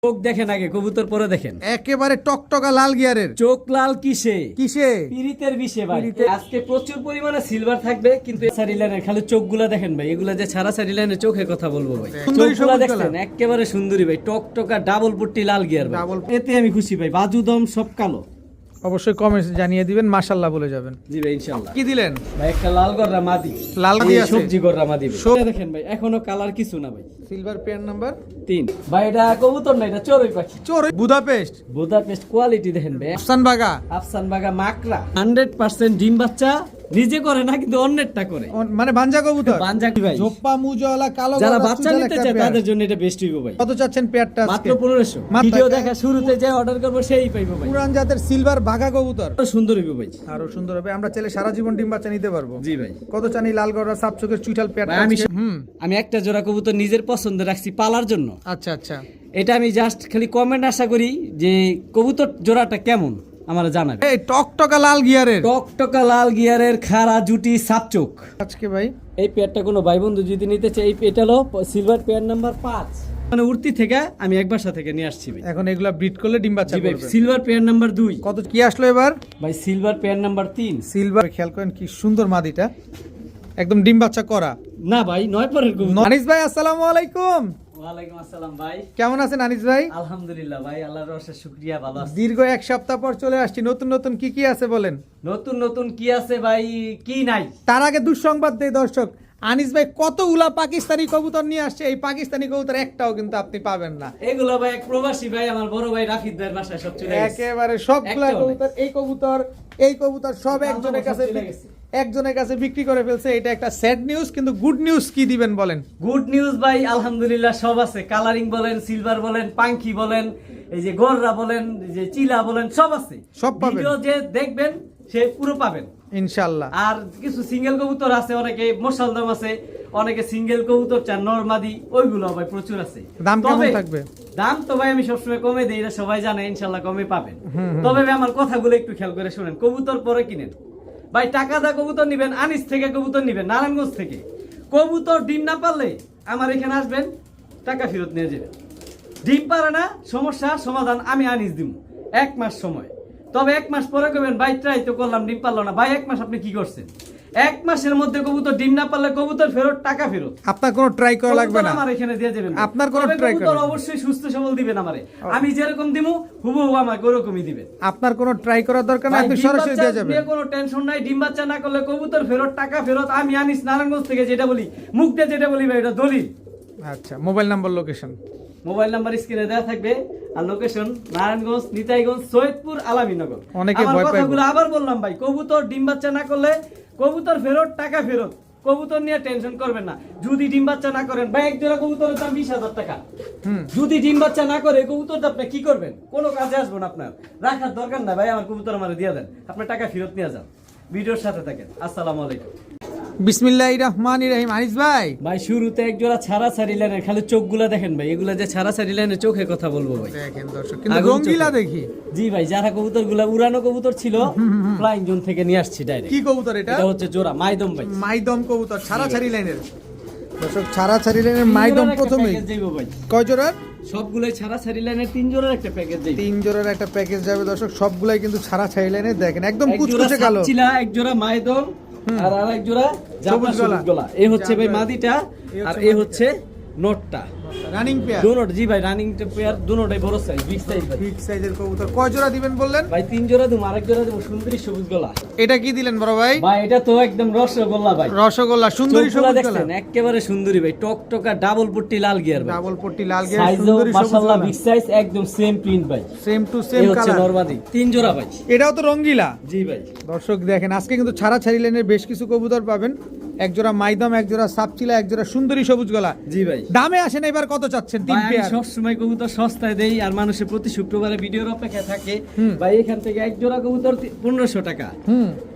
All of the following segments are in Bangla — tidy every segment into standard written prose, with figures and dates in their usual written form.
চোখ দেখেন আগে, কবুতর পরে দেখেন। একেবারে টকটকা লাল গিয়ারের। চোখ লাল কিসে? কিসে? পিরিতের বিষে ভাই। আজকে প্রচুর পরিমাণে সিলভার থাকবে, কিন্তু সারি লাইনের খালি চোখগুলা দেখেন ভাই। এগুলা যে ছাড়া সারি লাইনের চোখের কথা বলবো ভাই। চোখগুলা দেখেন একেবারে সুন্দরী ভাই, টকটকা ডাবল পট্টি লাল গিয়ার ভাই। এতে আমি খুশি ভাই। বাজু দম সব কালো। অবশ্যই কমেন্টস জানিয়ে দিবেন, মাশাআল্লাহ বলে যাবেন। জি ভাই ইনশাআল্লাহ। কি দিলেন ভাই? একটা লাল গররা মাদি। লাল মাদি আছে, সবজি গররা মাদি। দেখেন ভাই, এখনো কালার কিছু না ভাই। সিলভার পেয়ার নাম্বার 3 ভাই। এটা কবুতর না, এটা চড়ুই পাখি। চড়ুই বুদাপেস্ট। বুদাপেস্ট কোয়ালিটি দেখেন ভাই। আফসান বাগা। আফসান বাগা মাকড়া 100% ডিম বাচ্চা নিজে করে না, কিন্তু অন্যেরটা করে। মানে বানজা কবুতর। বানজা কি ভাই? জোপ্পা মুজওয়ালা কালো যারা গলা বাচ্চা নিতে চায় তাদের জন্য এটা বেস্ট হইব ভাই। কত চাচ্ছেন পেয়ারটা? মাত্র 1500। ভিডিও দেখা শুরুতে যে অর্ডার করব সেই পাইবো ভাই। পুরান জাতের সিলভার বাঘা কবুতর। সুন্দর হইব ভাই, আরো সুন্দর হবে। আমরা চাইলে সারা জীবন ডিম বাচ্চা নিতে পারবো। জি ভাই। কত চান এই লাল গড়া সাপ চোখের চুইঠাল পেয়ারটা? আমি একটা জোড়া কবুতর নিজের পছন্দের রাখছি পালার জন্য। আচ্ছা আচ্ছা। এটা আমি জাস্ট খালি কমেন্ট আশা করি যে কবুতর জোড়াটা কেমন আমার জানাবে। এই টকটকা লাল গিয়ারের, টকটকা লাল গিয়ারের খাড়া জুটি সাপ চোখ। আজকে ভাই এই পেয়ারটা কোনো ভাই বন্ধু যদি নিতে চায়, এই এটা হলো সিলভার পেয়ার নাম্বার 5। মানে উড়তি থেকে আমি এক বাসা থেকে নিয়ে আসছি ভাই। এখন এগুলা ব্রিড করলে ডিম বাচ্চা করবে। Silver pair number 2। কত কি আসলো এবার ভাই? Silver pair number 3। সিলভার। খেয়াল করেন কি সুন্দর মাদিটা, একদম ডিম বাচ্চা করা। না ভাই, 9 পরের কবুতর। আনিস ভাই আসসালামু আলাইকুম। ওয়ালাইকুম আসসালাম ভাই। কেমন আছেন আনিস ভাই? আলহামদুলিল্লাহ ভাই, আল্লাহর অশেষ শুকরিয়া, ভালো আছি। দীর্ঘ এক সপ্তাহ পর চলে আসছি। নতুন নতুন কি কি আছে বলেন। নতুন নতুন কি আছে ভাই? কি নাই? তার আগে দুঃসংবাদ দেই দর্শক, আনিস ভাই কতগুলা পাকিস্তানি কবুতর নিয়ে আসছে। এই পাকিস্তানি কবুতর একটাও কিন্তু আপনি পাবেন না। এগুলো ভাই এক প্রবাসী ভাই, আমার বড় ভাই রাফিদ ভাইয়ের বাসায় সব চলে গেছে। একেবারে সবগুলা কবুতর, এই কবুতর সব একজনের কাছে বিক্রি করে ফেলছে। এটা একটা স্যাড নিউজ, কিন্তু গুড নিউজ কি দিবেন বলেন। গুড নিউজ ভাই, আলহামদুলিল্লাহ সব আছে। কালারিং বলেন, সিলভার বলেন, পাঙ্কি বলেন, এই যে গররা বলেন, এই যে চিলা বলেন, সব আছে। সব পাবেন। ভিডিও যে দেখবেন সে পুরো পাবেন ইনশাআল্লাহ। আর কিছু সিঙ্গেল কবুতর আছে, অনেকে মশালদম আছে, অনেকে সিঙ্গেল কবুতর চান নরমাদি, ওইগুলো ভাই প্রচুর আছে। দাম কেমন থাকবে? দাম তো ভাই আমি সবসময় কমে দিই, এটা সবাই জানে, ইনশাল্লাহ কমে পাবেন। তবে ভাই আমার কথাগুলো একটু খেয়াল করে শুনেন। কবুতর পরে কিনেন ভাই, টাকা দা কবুতর নিবেন, আনিস থেকে কবুতর নিবেন, নারায়ণগঞ্জ থেকে। কবুতর ডিম না পারলে আমার এখানে আসবেন, টাকা ফেরত নিয়ে যাবেন। ডিম পারে না, সমস্যা সমাধান আমি আনিস দিব। 1 মাস সময়। তবে 1 মাস পরে কবেন ভাই ট্রাই তো করলাম, ডিম পারলো না। ভাই 1 মাস আপনি কি করছেন? 1 মাসের মধ্যে কবুতর ডিম না পারলে কবুতর ফেরত, টাকা ফেরত। আপনার কোনো ট্রাই করা লাগবে না, আমার এখানে দিয়ে যাবেন। আপনার কোনো ট্রাই কবুতর অবশ্যই সুস্থ সবল দিবেন আমারে। আমি যেরকম দিমু হুবহু আমাকে ওরকমই দিবেন। আপনার কোনো ট্রাই করার দরকার নাই, আপনি সরাসরি দিয়ে যাবেন। নিয়ে কোনো টেনশন নাই। ডিম বাচ্চা না করলে কবুতর ফেরত, টাকা ফেরত। আমি আনিস নারায়ণগঞ্জ থেকে যেটা বলি, মুখ দিয়ে যেটা বলি ভাই, এটা দলিল। আচ্ছা, mobile number, location? Mobile number স্ক্রিনে দেওয়া থাকবে, আর লোকেশন নারায়ণগঞ্জ, নিতাইগঞ্জ, সৈয়দপুর, আলামিনগর। অনেকে আমার ভয় পায়। কথাগুলো আবার বললাম ভাই, কবুতর ডিম বাচ্চা না করলে কবুতর ফেরত, টাকা ফেরত। কবুতর নিয়ে টেনশন করবেন না। যদি ডিম বাচ্চা না করেন ভাই, এক জোড়া কবুতরের দাম 20,000 টাকা। যদি ডিম বাচ্চা না করে কবুতর আপনি কি করবেন? কোনো কাজে আসবো না আপনার, রাখার দরকার না ভাই। আমার কবুতর আমার দিয়ে দেন, আপনার টাকা ফেরত নিয়ে যান। ভিডিওর সাথে থাকেন। আসসালামু আলাইকুম। বিসমিল্লাহির রহমানির রহিম। আনিস ভাই ভাই শুরুতে এক জোড়া ছাড়া সারি লাইনের খালি চোখগুলা দেখেন ভাই। এগুলা যে ছাড়া সারি লাইনের চোখের কথা বলবো ভাই। দেখেন দর্শক, কিন্তু রঙিলা দেখি। জি ভাই, যারা কবুতরগুলা উড়ানো কবুতর ছিল, ফ্লাইং জোন থেকে নিয়ে আসছি ডাইরেক্ট। কি কবুতর এটা? এটা হচ্ছে জোড়া মাইদম ভাই। মাইদম কবুতর ছাড়া ছাড়ি লাইনের। দর্শক, ছাড়া ছাড়ি লাইনের মাইদম প্রথমেই যাইবো ভাই। কয় জোড়ার? সবগুলাই ছাড়া সারি লাইনের 3 জোড়ার একটা প্যাকেজ যাইবে। 3 জোড়ার একটা প্যাকেজ যাবে দর্শক। সবগুলাই কিন্তু ছাড়া ছাড়ি লাইনের। দেখেন একদম কুচকুচে কালো। ছিল এক জোড়া মাইদম, আর আরেক জোড়া সবুজ গলা। এই হচ্ছে ভাই মাদিটা, আর এই হচ্ছে নটটা। Running pair দুনোট। জি ভাই, রানিং পেয়ার দুনোটাই বড় সাইজ, বিগ সাইজ ভাই। বিগ সাইজের কবুতর। কয় জোড়া দিবেন বললেন? ভাই 3 জোড়া দেবো, আরেক জোড়া দেবো সুন্দরী সবুজ গলা। এটা কি দিলেন বড় ভাই? ভাই এটা তো একদম রসগোল্লা ভাই। রসগোল্লা, সুন্দরী সবুজ গলা। দেখছেন একেবারে সুন্দরী ভাই, টকটকা ডাবল পট্টি লাল গিয়ার ভাই। ডাবল পট্টি লাল গিয়ার, সাইজও সুন্দরী সবুজ মাশাআল্লাহ গলা। বিগ সাইজ, একদম সেম প্রিন্ট ভাই, সেম টু সেম এই হচ্ছে কালার। নরমাদি 3 জোড়া ভাই। এটাও তো রঙ্গিলা। জি ভাই। দর্শক দেখেন, আজকে কিন্তু ছাড়া ছাড়ি লাইনের বেশ কিছু কবুতর পাবেন। এক জোড়া মাইদম, এক জোড়া সাপচিলা, এক জোড়া সুন্দরী সবুজ গলা। জি ভাই। দামে আসেন এবার কত চাচ্ছেন? 3 পেয়ার। সব সময় কবুতর সস্তায় দেই, আর মানুষের প্রতি শুক্রবারে ভিডিওর অপেক্ষা থাকে ভাই। এখান থেকে এক জোড়া কবুতর 1500 টাকা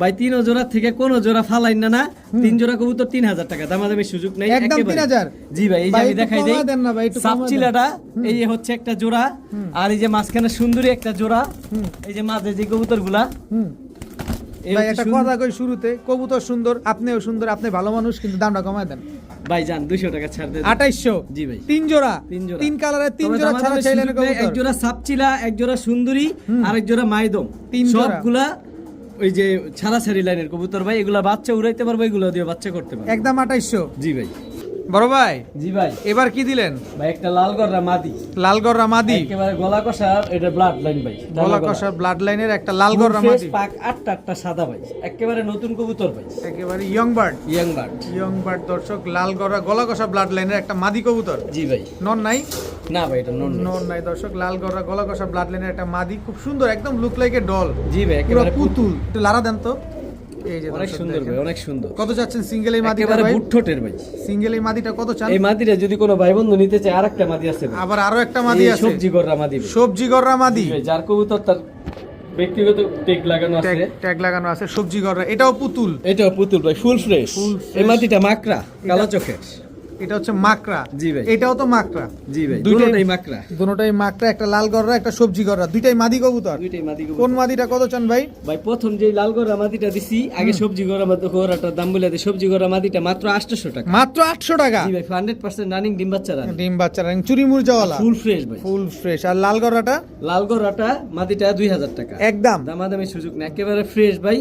ভাই। 3 জোড়া থেকে কোন জোড়া ফালাইন না। 3 জোড়া কবুতর 3000 টাকা। দামাদামি সুযোগ নেই, একদম 3000। জি ভাই, এই যে আমি দেখাই দেই। দেন না ভাই, একটু সাপচিলাটা এই হচ্ছে একটা জোড়া, আর এই যে মাঝখানে সুন্দরী একটা জোড়া, এই যে মাঝে যে কবুতরগুলা। ভাই একটা কথা কই শুরুতে, কবুতর সুন্দর, আপনিও সুন্দর, আপনি ভালো মানুষ, কিন্তু দামটা কমায় দেন। ভাই যান 200 টাকা ছাড় দেন 2800 জি ভাই 3 জোড়া তিন জোড়া। 3 কালারের 3 তবে জোড়া দামাদামি ছাড়া চাইলেন সুযোগ নেই, এক জোড়া সাপচিলা, এক জোড়া সুন্দরী আর এক জোড়া মাইদম, তিন জোড়া। সবগুলা ওই যে ছাড়াছাড়ি লাইনের কবুতর ভাই, এগুলা বাচ্চা উড়াইতে পারবো, এগুলো দিয়ে বাচ্চা করতে পারবো একদম 2800 জি ভাই। বড় ভাই জি ভাই। এবার কি দিলেন? ভাই একটা লাল গররা মাদি, লালগড়রা মাদি, একেবারে গলা কষা, এটা ব্লাড লাইন ভাই, গলা কষা ব্লাড লাইনের একটা লালগড়রা মাদি, পাক আটটা সাদা ভাই, একেবারে নতুন কবুতর ভাই, একেবারে ইয়ং বার্ড ইয়াং বার্ড দর্শক, লালগড়রা গলা কষা ব্লাড লাইনের একটা মাদি কবুতর। জি ভাই। নন নাই? না ভাই এটা নন নন নাই দর্শক, লালগড়রা গলা কষা ব্লাড লাইনের একটা মাদি, খুব সুন্দর, একদম লুক লাইক এ ডল। জি ভাই, পুরো একেবারে পুতুল। একটু লারা দেন তো। এই যে অনেক দর্শক সুন্দর দেখেন। ভাই, অনেক সুন্দর। কত যাচ্ছেন সিঙ্গেল এই মাদিটা একেবারে ভাই? বুট ঠোঁটের ভাই। সিঙ্গেল এই মাদিটা কত চান? এই মাদিটা যদি কোনো ভাই বন্ধু নিতে চায়, আরেকটা মাদি আছে ভাই। আবার আরো একটা মাদি এই আছে, সবজি গররা মাদি ভাই। সবজি গড়রা মাদি, জি ভাই, যার কবুতর তার ব্যক্তিগত টেক লাগানো আছে, ট্যাগ লাগানো আছে, সবজি গড়রা। এটাও পুতুল, এটাও পুতুল ভাই, ফুল ফ্রেশ। Full fresh। এই মাদিটা মাকড়া, কালো চোখের। এটা হচ্ছে মাকড়া। জি ভাই। এটাও তো মাকড়া। জি ভাই, দুইটাই দুটোটাই মাকড়া। দুটোটাই মাকড়া, একটা লাল গড়রা একটা সবজি গড়রা, দুইটাই মাদি কবুতর। দুইটাই মাদি কোন কবুতর। মাদিটা কত চান ভাই? ভাই প্রথম যে লাল গররা মাদিটা দিছি, আগে সবজি গররা মাদি গররাটার দাম বলে দিই, সবজি গররা মাদিটা মাত্র 800 টাকা। মাত্র 800 টাকা। জি ভাই, 100% রানিং ডিম বাচ্চা রানি, ডিম বাচ্চা রানিং, চুরি মুরজাওয়ালা, ফুল ফ্রেশ ভাই। Full fresh. আর লাল গড়রাটা লাল গররাটা মাদিটা 2000 টাকা। একদম দামাদামি সুযোগ না, একেবারে ফ্রেশ ভাই,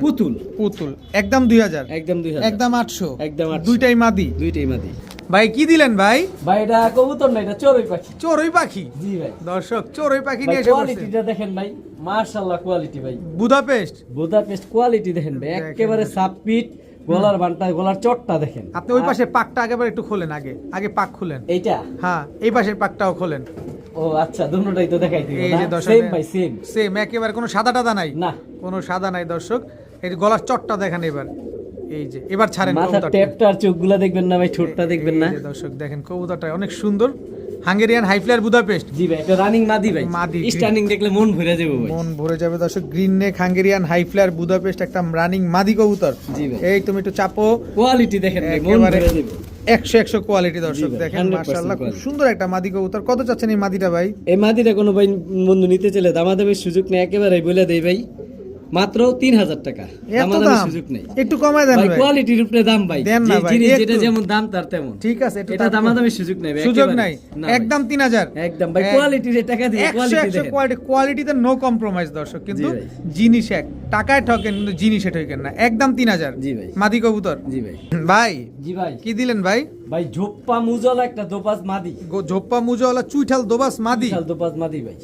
পুতুল পুতুল, একদম 2000, একদম 2000, একদম 800, একদম 800। দুইটাই মাদি। দুইটাই মাদি ভাই কি দিলেন ভাই? ভাই। এটা কবুতর না, এটা চড়ুই পাখি। চড়ুই পাখি। জি ভাই। দর্শক চড়ুই পাখি ভাই নিয়ে এসে পড়ছে। কোয়ালিটিটা দেখেন ভাই, মাশাআল্লাহ কোয়ালিটি ভাই। বুদাপেস্ট। বুদাপেস্ট কোয়ালিটি দেখেন ভাই, একেবারে সাবপিট, গলার বানটা, গলার চটটা দেখেন। আপনি ওই পাশে পাকটা একেবারে একটু খোলেন, আগে পাক খুলেন। এইটা হ্যাঁ, এই পাশের পাকটাও খোলেন। ও আচ্ছা, দুটোটাই তো দেখাই দিই। এই যে দর্শক, সেম ভাই, সেম। সেম, একেবারে কোনো সাদা টাদা নাই, না, কোনো সাদা নাই দর্শক। এই যে গলার চটটা দেখেন এবার, এই যে এবার ছাড়েন মাথার কবুতরটা। টেপটা আর চোখগুলা দেখবেন না ভাই, ঠোঁটটা দেখবেন না। এই যে দর্শক দেখেন কবুতরটা অনেক সুন্দর, হাঙ্গেরিয়ান হাইফ্লায়ার বুদাপেস্ট। জি ভাই, এটা রানিং মাদি ভাই। মাদি। স্টার্নিং দেখলে মন ভরে যাবে ভাই। মন ভরে যাবে দর্শক। গ্রিন নেক হাঙ্গেরিয়ান হাইফ্লায়ার বুদাপেস্ট একটা রানিং মাদি কবুতর। জি ভাই। এই তুমি একটু চাপো, কোয়ালিটি দেখেন ভাই, মন একেবারে ভরে যাবে। 100 কোয়ালিটি দর্শক জি ভাই, দেখেন, 100% মাশাআল্লাহ খুব quality। সুন্দর একটা মাদি কবুতর। কত চাচ্ছেন এই মাদিটা ভাই? এই মাদিটা কোনো ভাই বন্ধু নিতে চাইলে দামাদামির সুযোগ নেই, একেবারে বলে দেই ভাই, মাত্র 3000 টাকা। এত দামাদামির দাম? সুযোগ নেই একটু কমায় দেন ভাই, ভাই। কোয়ালিটির উপরে দাম ভাই। দেন না যে ভাই, জিনিস একটু। যেটা যেমন দাম তার তেমন। ঠিক আছে, একটু এটা তারপর- দামাদামির সুযোগ নেই ভাই, সুযোগ একেবারে নাই, না ভাই। একদম 3000। একদম ভাই, কোয়ালিটির টাকা দিয়ে কোয়ালিটি দেখেন। কোয়ালিটিতে নো কম্প্রোমাইজ দর্শক, কিন্তু জি ভাই। জিনিস এক, টাকায় ঠকেন কিন্তু জিনিসে ঠকেন না। একদম 3000। জি ভাই। মাদি কবুতর। জি ভাই। ভাই জি ভাই। কি দিলেন ভাই? ভাই ঝোপ্পা মুজল একটা দোপাজ মাদি, ঝোপ্পা মুজওয়ালা চুইঠাল দোবাস মাদি। বিশাল দোপাজ মাদি ভাই।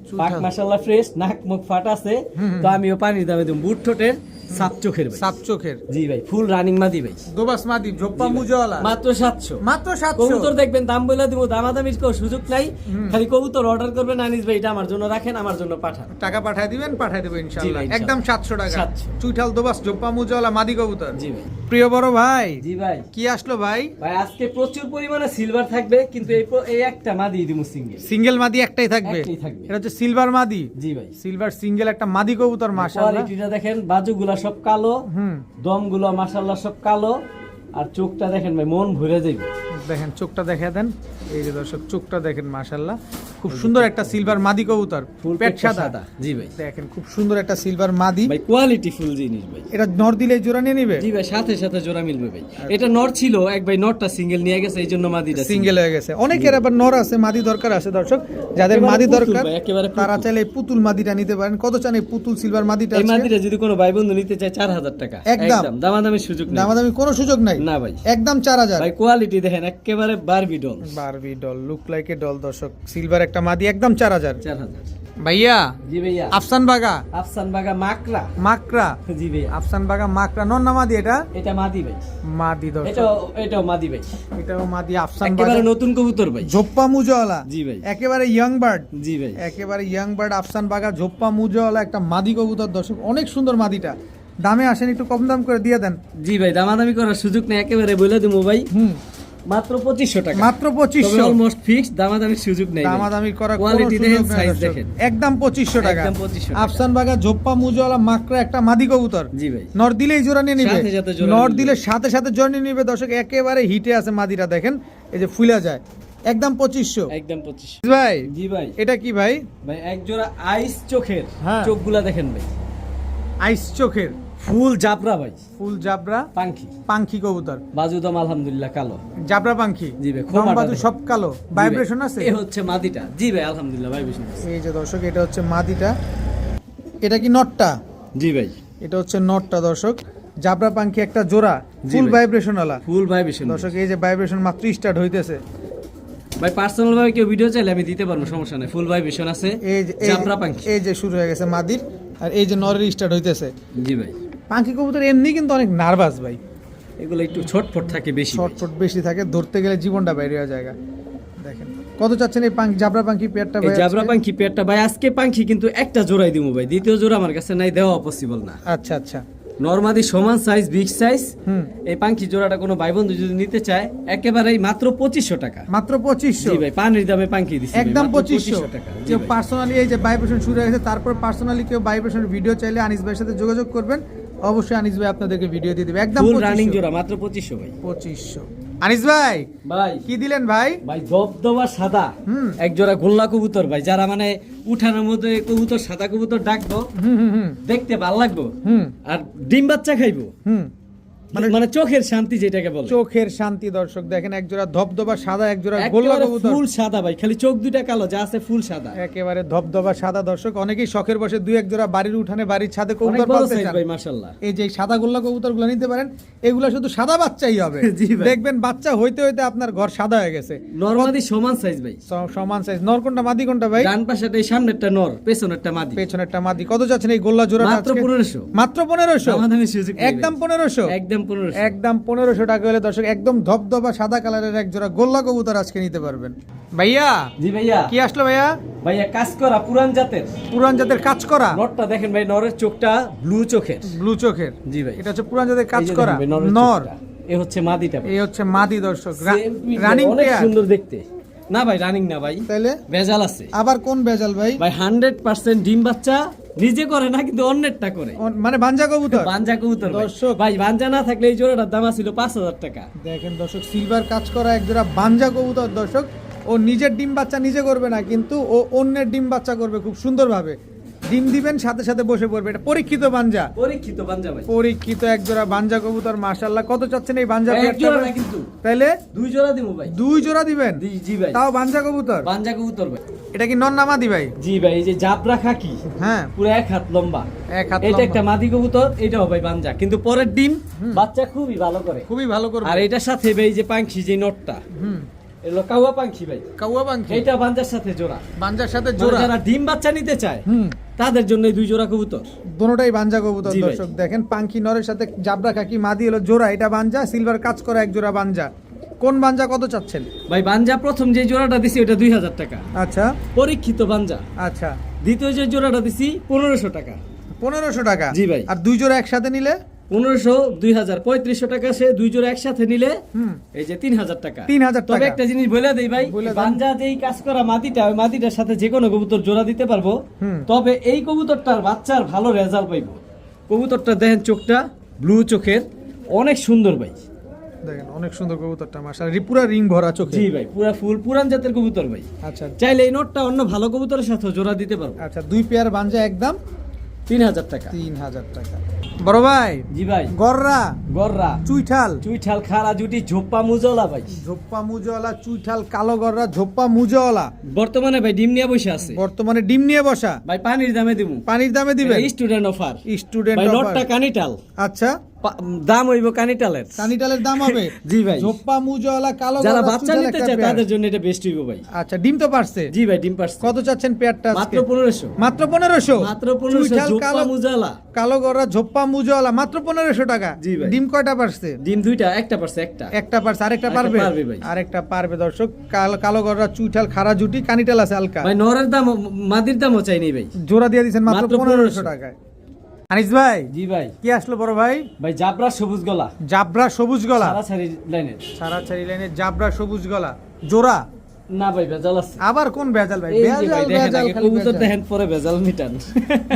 চুঠাল। পাক মাশাআল্লাহ ফ্রেশ, নাক মুখ ফাটা আছে, তো আমিও পানির দামে দিম। বুট ঠোঁটের, সাপ চোখের ভাই। সাপ চোখের জি ভাই, ফুল রানিং মাদি ভাই। দোবাস মাদি, ঝোপ্পা জি ভাই। মুজওয়ালা মাত্র 700। মাত্র 700। কবুতর দেখবেন, দাম বলে দিব, দামাদামির কোনো সুযোগ নাই। খালি কবুতর অর্ডার করবেন, আনিস ভাই এটা আমার জন্য রাখেন, আমার জন্য পাঠান। টাকা পাঠায় দিবেন, পাঠায় দেবো ইনশাআল্লাহ। জি ভাই, একদম 700 টাকা। 700 চুইঠাল দোবাস ঝোপ্পা মুজওয়ালা মাদি কবুতর। জি ভাই। প্রিয় বড় ভাই, জি ভাই। কি আসলো ভাই? ভাই আজকে প্রচুর পরিমাণে সিলভার থাকবে, কিন্তু এই একটা মাদি দিব সিঙ্গেল। সিঙ্গেল মাদি একটাই থাকবে। একটাই থাকবে। এটা হচ্ছে সিলভার মাদি। জি ভাই। সিলভার সিঙ্গেল একটা মাদি কবুতর, মাশাআল্লাহ। কোয়ালিটিটা দেখেন, বাজুগুলা সব কালো, হুম, দমগুলো মাশাআল্লাহ সব কালো, আর চোখটা দেখেন ভাই, মন ভরে যাবে। দেখেন চোখটা দেখা দেন। এই যে দর্শক চোখটা দেখেন, মাশাআল্লাহ খুব সুন্দর একটা সিলভার মাদি কবুতর, ফুল পেট সাদা। জি ভাই। দেখেন খুব সুন্দর একটা সিলভার মাদি। ভাই কোয়ালিটি ফুল জিনিস ভাই। এটা নর দিলে জোড়া নিয়ে নিবে। জি ভাই, সাথে সাথে জোড়া মিলবে ভাই। এটা নর ছিল, এক ভাই নরটা সিঙ্গেল নিয়ে গেছে, এই জন্য মাদিটা সিঙ্গেল হয়ে গেছে। অনেকের আবার নর আছে, মাদি দরকার আছে দর্শক। যাদের একেবারে মাদি পুতুল দরকার ভাই, একেবারে পুতুল। তারা চাইলে এই পুতুল মাদিটা নিতে পারেন। কত চান এই পুতুল সিলভার মাদিটা? এই আজকে? মাদিটা যদি কোনো ভাই বন্ধু নিতে চায়, 4000 টাকা। একদম। দামাদামির সুযোগ নেই। দামাদামি কোনো সুযোগ নাই। না ভাই। একদম 4000। ভাই কোয়ালিটি দেখেন, একেবারে Barbie doll. Barbie doll, look like a doll দর্শক। সিলভার একটা মাদি, একদম 4000। 4000। ভাইয়া জি ভাইয়া। আফসান বাগা আফসান বাগা মাকড়া। মাকড়া। জি ভাইয়া। আফসান বাগা মাকড়া, নন না মাদি? এটা এটা মাদি ভাই। মাদি দর্শক। এটাও মাদি ভাই। এটাও মাদি। আফসান বাগা একেবারে নতুন কবুতর ভাই। ঝোপ্পা মুজওয়ালা। জি ভাই। একেবারে ইয়াং বার্ড। জি ভাই। একেবারে ইয়াং বার্ড আফসান বাগা ঝোপ্পা মুজওয়ালা একটা মাদি কবুতর দর্শক। অনেক সুন্দর মাদিটা। দামে আসেন, একটু কম দাম করে দিয়ে দেন। জি ভাই, দামাদামি করার সুযোগ নেই, একেবারে বলে দেবো ভাই, হুম, মাত্র 2500 টাকা। মাত্র 2500। অলমোস্ট ফিক্স, দামাদামির সুযোগ নেই ভাই। দামাদামি করার কোনো কোয়ালিটি সুযোগ দেখেন, নেই সাইজ দর্শক। দেখেন। একদম 2500 টাকা। একদম 2500 টাকা। আফসান বাগা ঝোপ্পা মুজওয়ালা মাকড়া একটা মাদি কবুতর। জি ভাই। নর দিলেই জোড়া নিয়ে নিবে। সাথে সাথে জোড়া নর নিয়ে দিলে সাথে সাথে জোড়া নিয়ে নিবে দর্শক। একেবারে হিটে আছে মাদিটা, দেখেন এই যে ফুলা যায়। একদম 2500। একদম 2500। ভাই জি ভাই। এটা কি ভাই? ভাই এক জোড়া আইস চোখের, হ্যাঁ। চোখগুলা দেখেন ভাই, আইস চোখের ফুল জাবরা ভাই, ফুল জাবরা পাঙ্খি, পাঙ্খি কবুতর, বাজুদম আলহামদুলিল্লাহ কালো, জাবরা পাঙ্খি। জি ভাই, দম খোমাটা বাজু দেখেন। সব কালো, জি ভাই। ভাইব্রেশন আছে। এ হচ্ছে মাদিটা, জি ভাই আলহামদুলিল্লাহ ভাইব্রেশন আছে। এই যে দর্শক, এটা হচ্ছে মাদিটা, এটা কি নটটা? জি ভাই, এটা হচ্ছে নটটা দর্শক। জাবরা পাঙ্খি একটা জোড়া, জি ফুল ভাই। ভাইব্রেশন वाला ফুল ভাইব্রেশন দর্শক। এই যে ভাইব্রেশন মাত্র স্টার্ট হইতেছে। ভাই, পার্সোনাল ভাবে কেউ ভিডিও চাইলে আমি দিতে পারবো, সমস্যা নাই। ফুল ভাইব্রেশন আছে, এই যে জাবরা পাঙ্খি। এই যে শুরু হয়ে গেছে মাদির, আর এই যে নরের স্টার্ট হইতেছে। জি ভাই, পাঙ্খি কবুতর এমনি কিন্তু অনেক নার্ভাস ভাই, এগুলো একটু ছটফট থাকে বেশি ভাই। শর্টফট বেশি থাকে, ধরতে গেলে জীবনটা বাইরে হয়ে যায়। দেখেন কত চাচ্ছেন এই পাঙ্খি, জাবরা পাঙ্খি পেয়ারটা এই ভাই? জাবরা আজকে? পাঙ্খি পেয়ারটা ভাই, আজকে পাঙ্খি কিন্তু একটা জোড়াই দিমু ভাই, দ্বিতীয় জোড়া আমার কাছে নাই, দেওয়া পসিবল না। আচ্ছা আচ্ছা। নরমাদি সমান সাইজ, বিগ সাইজ। হুম। এই পাঙ্খি জোড়াটা কোনো ভাই বন্ধু যদি নিতে চায়, একেবারেই মাত্র 2500 টাকা। মাত্র 2500? জি ভাই, পানির দামে পাঙ্খি দিছি ভাই, একদম মাত্র 2500 টাকা। জি কেউ ভাই। পার্সোনালি এই যে ভাইব্রেশন শুরু হয়ে গেছে, তারপর পার্সোনালি কেউ ভাইব্রেশনের ভিডিও চাইলে আনিস ভাইয়ের সাথে যোগাযোগ করবেন, অবশ্যই আনিস ভাই আপনাদেরকে ভিডিও দিয়ে দিবে। একদম ফুল রানিং 2500। জোড়া মাত্র 2500 ভাই। 2500। আনিস ভাই ভাই, কি দিলেন ভাই? ভাই দবদবা সাদা হুম। এক জোড়া গোল্লা কবুতর ভাই, যারা মানে উঠানোর মধ্যে কবুতর, সাদা কবুতর ডাকবো, হুম হুম হুম দেখতে ভালো লাগবো, হুম আর ডিম বাচ্চা খাইবো, হুম। মানে চোখের শান্তি যেটাকে বলে। চোখের শান্তি দর্শক। দেখেন এক জোড়া ধবধবা সাদা, এক জোড়া গোল্লা একেবারে কবুতর, ফুল সাদা ভাই, খালি চোখ দুইটা কালো, যা আছে ফুল সাদা। একেবারে ধবধবা সাদা দর্শক। অনেকেই শখের বসে দুই এক জোড়া বাড়ির উঠানে, বাড়ির ছাদে অনেক কবুতর বড় পালতে সাইজ চান, ভাই, মাশাআল্লাহ। এই যে সাদা গোল্লা কবুতরগুলো নিতে পারেন। এগুলা শুধু সাদা বাচ্চাই হবে। জি ভাই। দেখবেন বাচ্চা হইতে হইতে আপনার ঘর সাদা হয়ে গেছে। নরমাদি সমান সাইজ ভাই, সমান সাইজ। নর কোনটা মাদি কোনটা ভাই? ডান পাশেটা এই সামনেরটা নর, পেছনেরটা মাদি। পেছনেরটা মাদি। কত যাচ্ছেন এই গোল্লা জোড়া? মাত্র 1500। মাত্র 1500? দামাদামি সুযোগ নেই একদম ভাই। 1500? একদম 1500। একদম 1500 টাকা হলে দর্শক একদম ধবধবা সাদা কালারের এক জোড়া গোল্লা কবুতর আজকে নিতে পারবেন। ভাইয়া জি ভাইয়া, কি আসলো ভাইয়া? ভাইয়া কাজ করা পুরান জাতের পুরান জাতের কাজ করা নরটা দেখেন ভাই, নরের চোখটা ব্লু চোখের। ব্লু চোখের? জি ভাই, এটা হচ্ছে পুরান জাতের কাজ এই যে করা দেখেন ভাই, নরের নর। চোখটা। এ হচ্ছে মাদিটা ভাই। এই হচ্ছে মাদি দর্শক। Same piece ভাই, রানিং অনেক পেয়ার? সুন্দর দেখতে। না ভাই, রানিং না ভাই, তাইলে ভেজাল আছে আবার কোন বেজাল ভাই? ভাই। 100% ডিম বাচ্চা নিজে করে না, কিন্তু অন্যেরটা করে। মানে বাঞ্জা কবুতর? বাঞ্জা কবুতর ভাই। দর্শক। ভাই বাঞ্জা না থাকলে এই জোড়াটার দাম ছিল 5000 টাকা। দেখেন দর্শক, সিলভার কাজ করা এক জোড়া বাঞ্জা কবুতর দর্শক। ও নিজের ডিম বাচ্চা নিজে করবে না, কিন্তু ও অন্যের ডিম বাচ্চা করবে খুব সুন্দরভাবে। ডিম দিবেন, সাথে সাথে বসে পড়বে। এটা পরীক্ষিত বাঞ্জা, পরীক্ষিত বাঞ্জা ভাই। পরীক্ষিত এক জোড়া বাঞ্জা কবুতর। মাশাআল্লাহ। কত চাচ্ছেন এই বাঞ্জা ভাই, এক পেয়ারটা জোড়া ভাই? না কিন্তু, তাইলে দুই জোড়া দিমু ভাই। দুই জোড়া দিবেন? জি ভাই, তাও বাঞ্জা কবুতর? বাঞ্জা কবুতর ভাই। এটা কি নর না মাদি ভাই? জি ভাই, এই যে জাবরা খাকি, হ্যাঁ, পুরো এক হাত লম্বা। এক হাত এটা লম্বা। একটা মাদি কবুতর, এটাও ভাই বাঞ্জা, কিন্তু পরের ডিম বাচ্চা খুবই ভালো করে। খুবই ভালো করবে। আর এটার সাথে ভাই যে পাঙ্খি, যে নটটা, হুম, এগুলো কাউয়া পাঙ্খি ভাই, কাউয়া পাঙ্খি এটা বাঞ্জার সাথে জোড়া। বাঞ্জার সাথে মানে জোড়া। যারা ডিম বাচ্চা নিতে চায় হুম, তাদের জন্য এই দুই জোড়া কবুতর। দোনোটাই বাঞ্জা কবুতর জি ভাই। দর্শক। দেখেন পাঙ্খি নরের সাথে জাবরা খাকি মাদি হলো জোড়া। এটা বাঞ্জা, সিলভার কাজ করা এক জোড়া বাঞ্জা। কোন বাঞ্জা কত চাচ্ছেন ভাই বাঞ্জা প্রথম যে জোড়াটা দিছি ওটা 2000 টাকা, আচ্ছা পরীক্ষিত বাঞ্জা। আচ্ছা, দ্বিতীয় যে জোড়াটা দিছি 1500 টাকা। 1500 টাকা? জি ভাই। আর দুই জোড়া একসাথে নিলে? 1500, 2000, 3500 টাকা। সে দুই জোড়া একসাথে নিলে হুম, এই যে 3000 টাকা। 3000 তবে টাকা। একটা জিনিস বলে দেই ভাই, বলে দেন। বাঞ্জা যেই কাজ করা মাদিটা, ওই মাদিটার সাথে যে কোনো কবুতর জোড়া দিতে পারবো। হুম। তবে এই কবুতরটার বাচ্চার ভালো রেজাল্ট পাইবো। কবুতরটা দেখেন, চোখটা ব্লু চোখের, অনেক সুন্দর ভাই। দেখেন অনেক সুন্দর কবুতরটা, মাশাআল্লাহ, পুরা রিং ভরা চোখে। জি ভাই, পুরা ফুল পুরান জাতের কবুতর ভাই। আচ্ছা চাইলে এই নোটটা অন্য ভালো কবুতরের সাথে জোড়া দিতে পারবো। আচ্ছা, দুই পেয়ার বাঞ্জা একদম 3000 টাকা। 3000 টাকা। বড় ভাই জি ভাই, গররা, গররা, চুইঠাল, চুইঠাল, খাড়া জুটি, ঝোপ্পা মুজলা ভাই। ঝোপ্পা মুজওয়ালা, চুইঠাল, কালো গররা, ঝোপ্পা মুজওয়ালা। বর্তমানে ভাই ডিম নিয়ে বসে আছে বর্তমানে ডিম নিয়ে বসা। ভাই, পানির দামে দিমু। পানির দামে দিবেন? স্টুডেন্ট অফার স্টুডেন্ট ভাই, অফার। নটটা কানিটাল, আচ্ছা, দাম হইব কানিটালের। কানিটালের দাম হবে? জি ভাই, ঝোপ্পা মুজওয়ালা, কালো যারা গররা, বাচ্চা চুইঠাল নিতে একটা চায় পেয়ার। তাদের জন্য এটা বেস্ট হইব ভাই। আচ্ছা, ডিম তো পারছে? জি ভাই, ডিম পারছে। কত চাচ্ছেন পেয়ারটা আজকে? মাত্র 1500। মাত্র 1500? মাত্র 1500, চুইঠাল, ঝোপ্পা মুজলা। কালো গররা, ঝোপ্পা মুজওয়ালা, মাত্র 1500 টাকা। জি ভাই। ডিম কয়টা পারছে? ডিম দুইটা, একটা পারছে, একটা। একটা পারছে, আরেকটা আরেকটা পারবে? পারবে ভাই। আরেকটা পারবে দর্শক। কালো গররা, চুইঠাল, খাড়া জুটি, কানিটাল আছে হালকা। ভাই নরের দাম, মাদির দামও চাই নেই ভাই। জোড়া দিয়ে দিয়েছেন মাত্র মাত্র 1500 1500 টাকায়। আনিস ভাই জি ভাই, কি আসলো বড় ভাই? ভাই জাবরা সবুজ গলা, জাবরা সবুজ গলা, সারাসারি লাইনের। সারাছাড়ি লাইনে জাবরা সবুজ গলা জোড়া। না ভাই ভেজাল আছে। আবার কোন ভেজাল ভাই? এই যে ভেজাল ভাই দেখেন ভেজাল আগে খালি কবুতর ভেজাল। দেখেন পরে ভেজাল মিটান।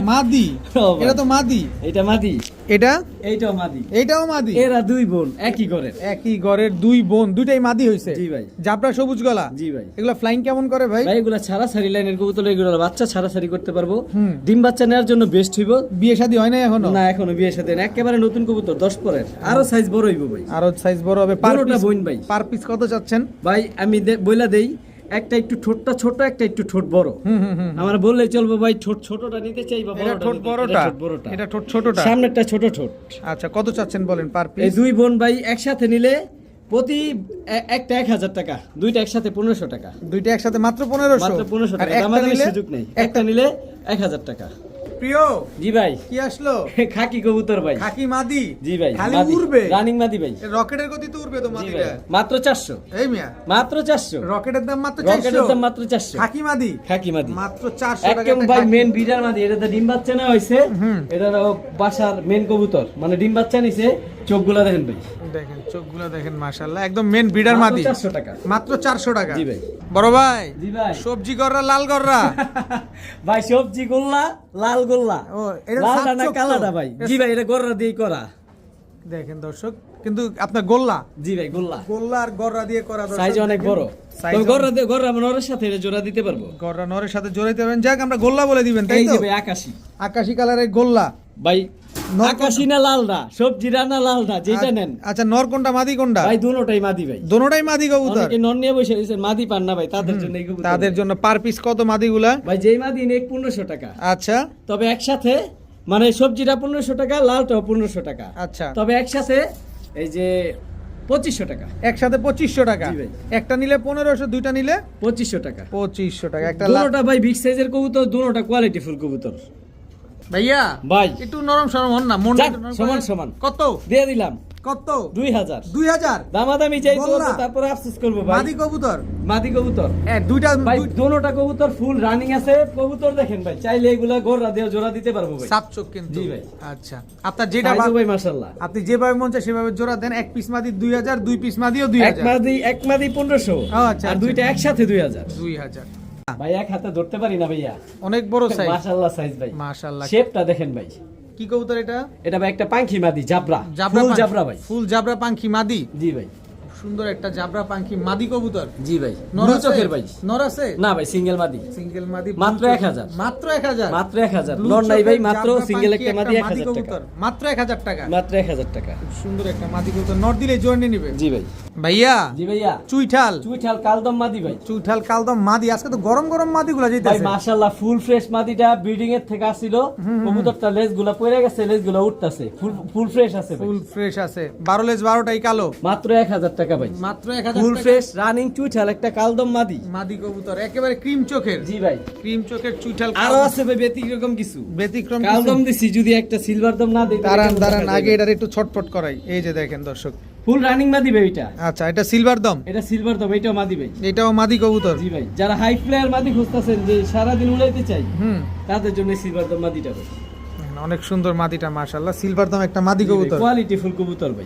মাদি, ও ভাই। এটা তো মাদি, এটা মাদি, এটা এইটাও মাদি। এইটাও মাদি। এরা দুই বোন একই ঘরের। একই ঘরের দুই বোন, দুইটাই মাদি হইছে। জি ভাই। জাবরা সবুজ গলা। জি ভাই। এগুলা ফ্লাইং কেমন করে ভাই? ভাই এগুলা ছাড়াছাড়ি লাইনের কবুতর, এগুলো বাচ্চা ছাড়াছাড়ি করতে পারবো। হুম। ডিম বাচ্চা নেওয়ার জন্য বেস্ট হইব। বিয়ে শাদী হয় না এখনো? না এখনো বিয়ের সাথে না, একেবারে নতুন কবুতর 10 পরের, আরো সাইজ বড় হইব ভাই। আরো সাইজ বড় হবে। পুরোটা বোন ভাই। পার পিস কত চাচ্ছেন? ভাই আমি বইলা দেই, একটা একটু ঠোঁটটা ছোট, একটা একটু ঠোঁট বড়। হুম। আমার বললেই চলবে ভাই, ঠোঁট ছোটটা নিতে চাই বা এটা বড়টা ঠোঁট নিতে- বড়টা, এটা ঠোঁট বড়টা। এটা ঠোঁট ছোটটা। সামনেরটা ছোট ঠোঁট। আচ্ছা কত চাচ্ছেন বলেন পার এই পিস? দুই বোন ভাই একসাথে নিলে প্রতি একটা 1000 টাকা, দুইটা একসাথে 1500 টাকা। দুইটা একসাথে মাত্র 1500। মাত্র 1500 আর টাকা, একটা দামাদামির নিলে? সুযোগ নেই। একটা নিলে 1000 টাকা। প্রিয় জি ভাই। কি আসলো? খাকি কবুতর ভাই। খাকি মাদি। জি ভাই। খালি মাদি। উড়বে। রানিং মাদি ভাই। রকেটের গতি তো উড়বে তো জি ভাই। মাদিটা। মাত্র 400। এই মিয়া, মাত্র 400। রকেটের দাম মাত্র রকেটের 400। দাম মাত্র 400। খাকি মাদি খাকি মাদি মাত্র 400 টাকা। একদম একটা ভাই খাকি। মেন বিডার মাদি, এটা তো ডিম বাচ্চা না হইছে। হুম। এটা হলো বাসার মেন কবুতর, মানে ডিম বাচ্চা নিছে। চোখগুলা দেখেন ভাই। দেখেন চোখগুলো দেখেন মাশাআল্লাহ, একদম মেন ব্রিডার মাদি। 400 টাকা। মাত্র 400 টাকা। জি ভাই। বড় ভাই, জি ভাই। সবজি গররা লাল গররা। ভাই সবজি গোল্লা, লাল গোল্লা। ও, এটা লালটা না সাতচোখ তো? কালাটা ভাই? জি ভাই, এটা গররা দিয়ে করা। দেখেন দর্শক, কিন্তু আপনার গোল্লা, জি ভাই গোল্লা। গোল্লা আর গররা দিয়ে করা দর্শক। সাইজ অনেক দেখেন। বড়। Size তবে অনেক- গররা দিয়ে গররা মনোরের সাথে এটা জোড়া দিতে পারবো। গররা নরের সাথে জড়াইতে পারবেন। যাক আমরা গোল্লা বলে দিবেন, তাই এই তো? যে ভাই আকাশী। আকাশী কালারের গোল্লা। ভাই নর আকাশী না লাল না, সবজি না লাল না, যেটা নেন। আচ্ছা নর কোনটা মাদি কোনটা? ভাই দুটোটাই মাদি ভাই। দোনোটাই মাদি কবুতর। অনেকে নন নিয়ে বসে রয়েছে, মাদি পান না ভাই, তাদের জন্য এই কবুতর। তাদের জন্য পার পিস কত মাদিগুলা? ভাই যেই মাদি নেই 1500 টাকা। আচ্ছা তবে একসাথে মানে সবজিটা 1500 টাকা, লালটাও 1500 টাকা। আচ্ছা, তবে একসাথে এই যে 2500 টাকা। একসাথে 2500 টাকা। জি ভাই। একটা নিলে 1500, দুইটা নিলে 2500 টাকা। 2500 টাকা। একটা দুটোটা ভাই বিগ সাইজের কবুতর, দুটোটা কোয়ালিটি ফুল কবুতর। ভাইয়া ভাই একটু নরম সরম হন না, মন যাক, সমান সমান। কত দিয়ে দিলাম কত? 2000। 2000 দামাদামি চাই তো, বললা। তারপরে আফসোস করবো ভাই। মাদি কবুতর। মাদি কবুতর দুইটা ভাই, দোনোটা কবুতর ফুল রানিং আছে। কবুতর দেখেন ভাই, চাইলে এগুলা গোড়া দিয়ে জোড়া দিতে পারবো ভাই। সাত চোখ কিন্তু। জি ভাই। আচ্ছা, আপনার যেটা সাইজও ভাই মাশাআল্লাহ। আপনি যেভাবে মন চায় সেভাবে জোড়া দেন। এক পিস মাদি 2000, দুই পিস মাদিও এক 2000। মাদি 1500, ও, আচ্ছা, আর আচ্ছা। দুইটা একসাথে 2000। 2000 ভাই এক হাতে ধরতে পারি না ভাইয়া, অনেক বড় সাইজ। মাশাআল্লাহ সাইজ ভাই। মাশাআল্লাহ। শেপটা দেখেন ভাই। কি কবুতর এটা? এটা ভাই একটা পাখি মাদি, জাবরা। ফুল পাখি। জাবরা ভাই। ফুল জাবরা পাখি মাদি। জি ভাই। সুন্দর একটা জাবরা পাখি মাদি কবুতর। জি ভাই। নর ব্লু আছে? চোখের ভাই। নর আছে? না ভাই, সিঙ্গেল মাদি। সিঙ্গেল মাদি মাত্র blue 1000 চোখের। মাত্র 1000। মাত্র 1000। Blue নর নাই ভাই, চোখের মাত্র জাবরা সিঙ্গেল পাখি, একটা মাদি মাদি 1000 টাকা। কবুতর। মাত্র 1000 টাকা। মাত্র 1000 টাকা। সুন্দর একটা মাদি কবুতর। নর দিলে জোর নিয়ে নিবে। জি ভাই। ভাইয়া জি ভাইয়া। চুইঠাল। চুইঠাল কালদম মাদি ভাই। চুইঠাল কালদম মাদি। আজকে তো গরম গরম মাদিগুলা ভাই যাইতেছে। মাশাআল্লাহ, ফুল ফ্রেশ মাদিটা ব্রিডিং এর থেকে আসছিল। কবুতরটা লেজ গুলা পড়ে গেছে, লেজ গুলা উঠতাছে, ফুল ফ্রেশ আছে ভাই। ফুল ফ্রেশ আছে। 12 লেজ 12টাই কালো। মাত্র 1000 টাকা ভাই। মাত্র 1000 ফুল টাকা। ফ্রেশ রানিং চুইঠাল একটা কালদম মাদি। মাদি কবুতর একেবারে ক্রিম চোখের। জি ভাই। ক্রিম চোখের চুইঠাল। আরো আছে ভাই ব্যতিক্রম কিছু। ব্যতিক্রম কালদম দিছি, যদি একটা সিলভার দম না দিই দাঁড়ান দাঁড়ান, আগে এটার একটু ছটফট করাই। এই যে দেখেন দর্শক। ফুল রানিং মাদি ভাই এটা। আচ্ছা, এটা সিলভার দম। এটা সিলভার দম, এটাও মাদি ভাই। এটাও মাদি কবুতর। জি ভাই, যারা হাই প্লেয়ার মাদি খুঁজতেছেন, যে সারা দিন উড়াইতে চাই, হুম, তাদের জন্য সিলভার দম মাদিটা ভাই। অনেক সুন্দর মাদিটা মাশাআল্লাহ। সিলভার দম একটা মাদি কবুতর। কোয়ালিটি ফুল কবুতর ভাই।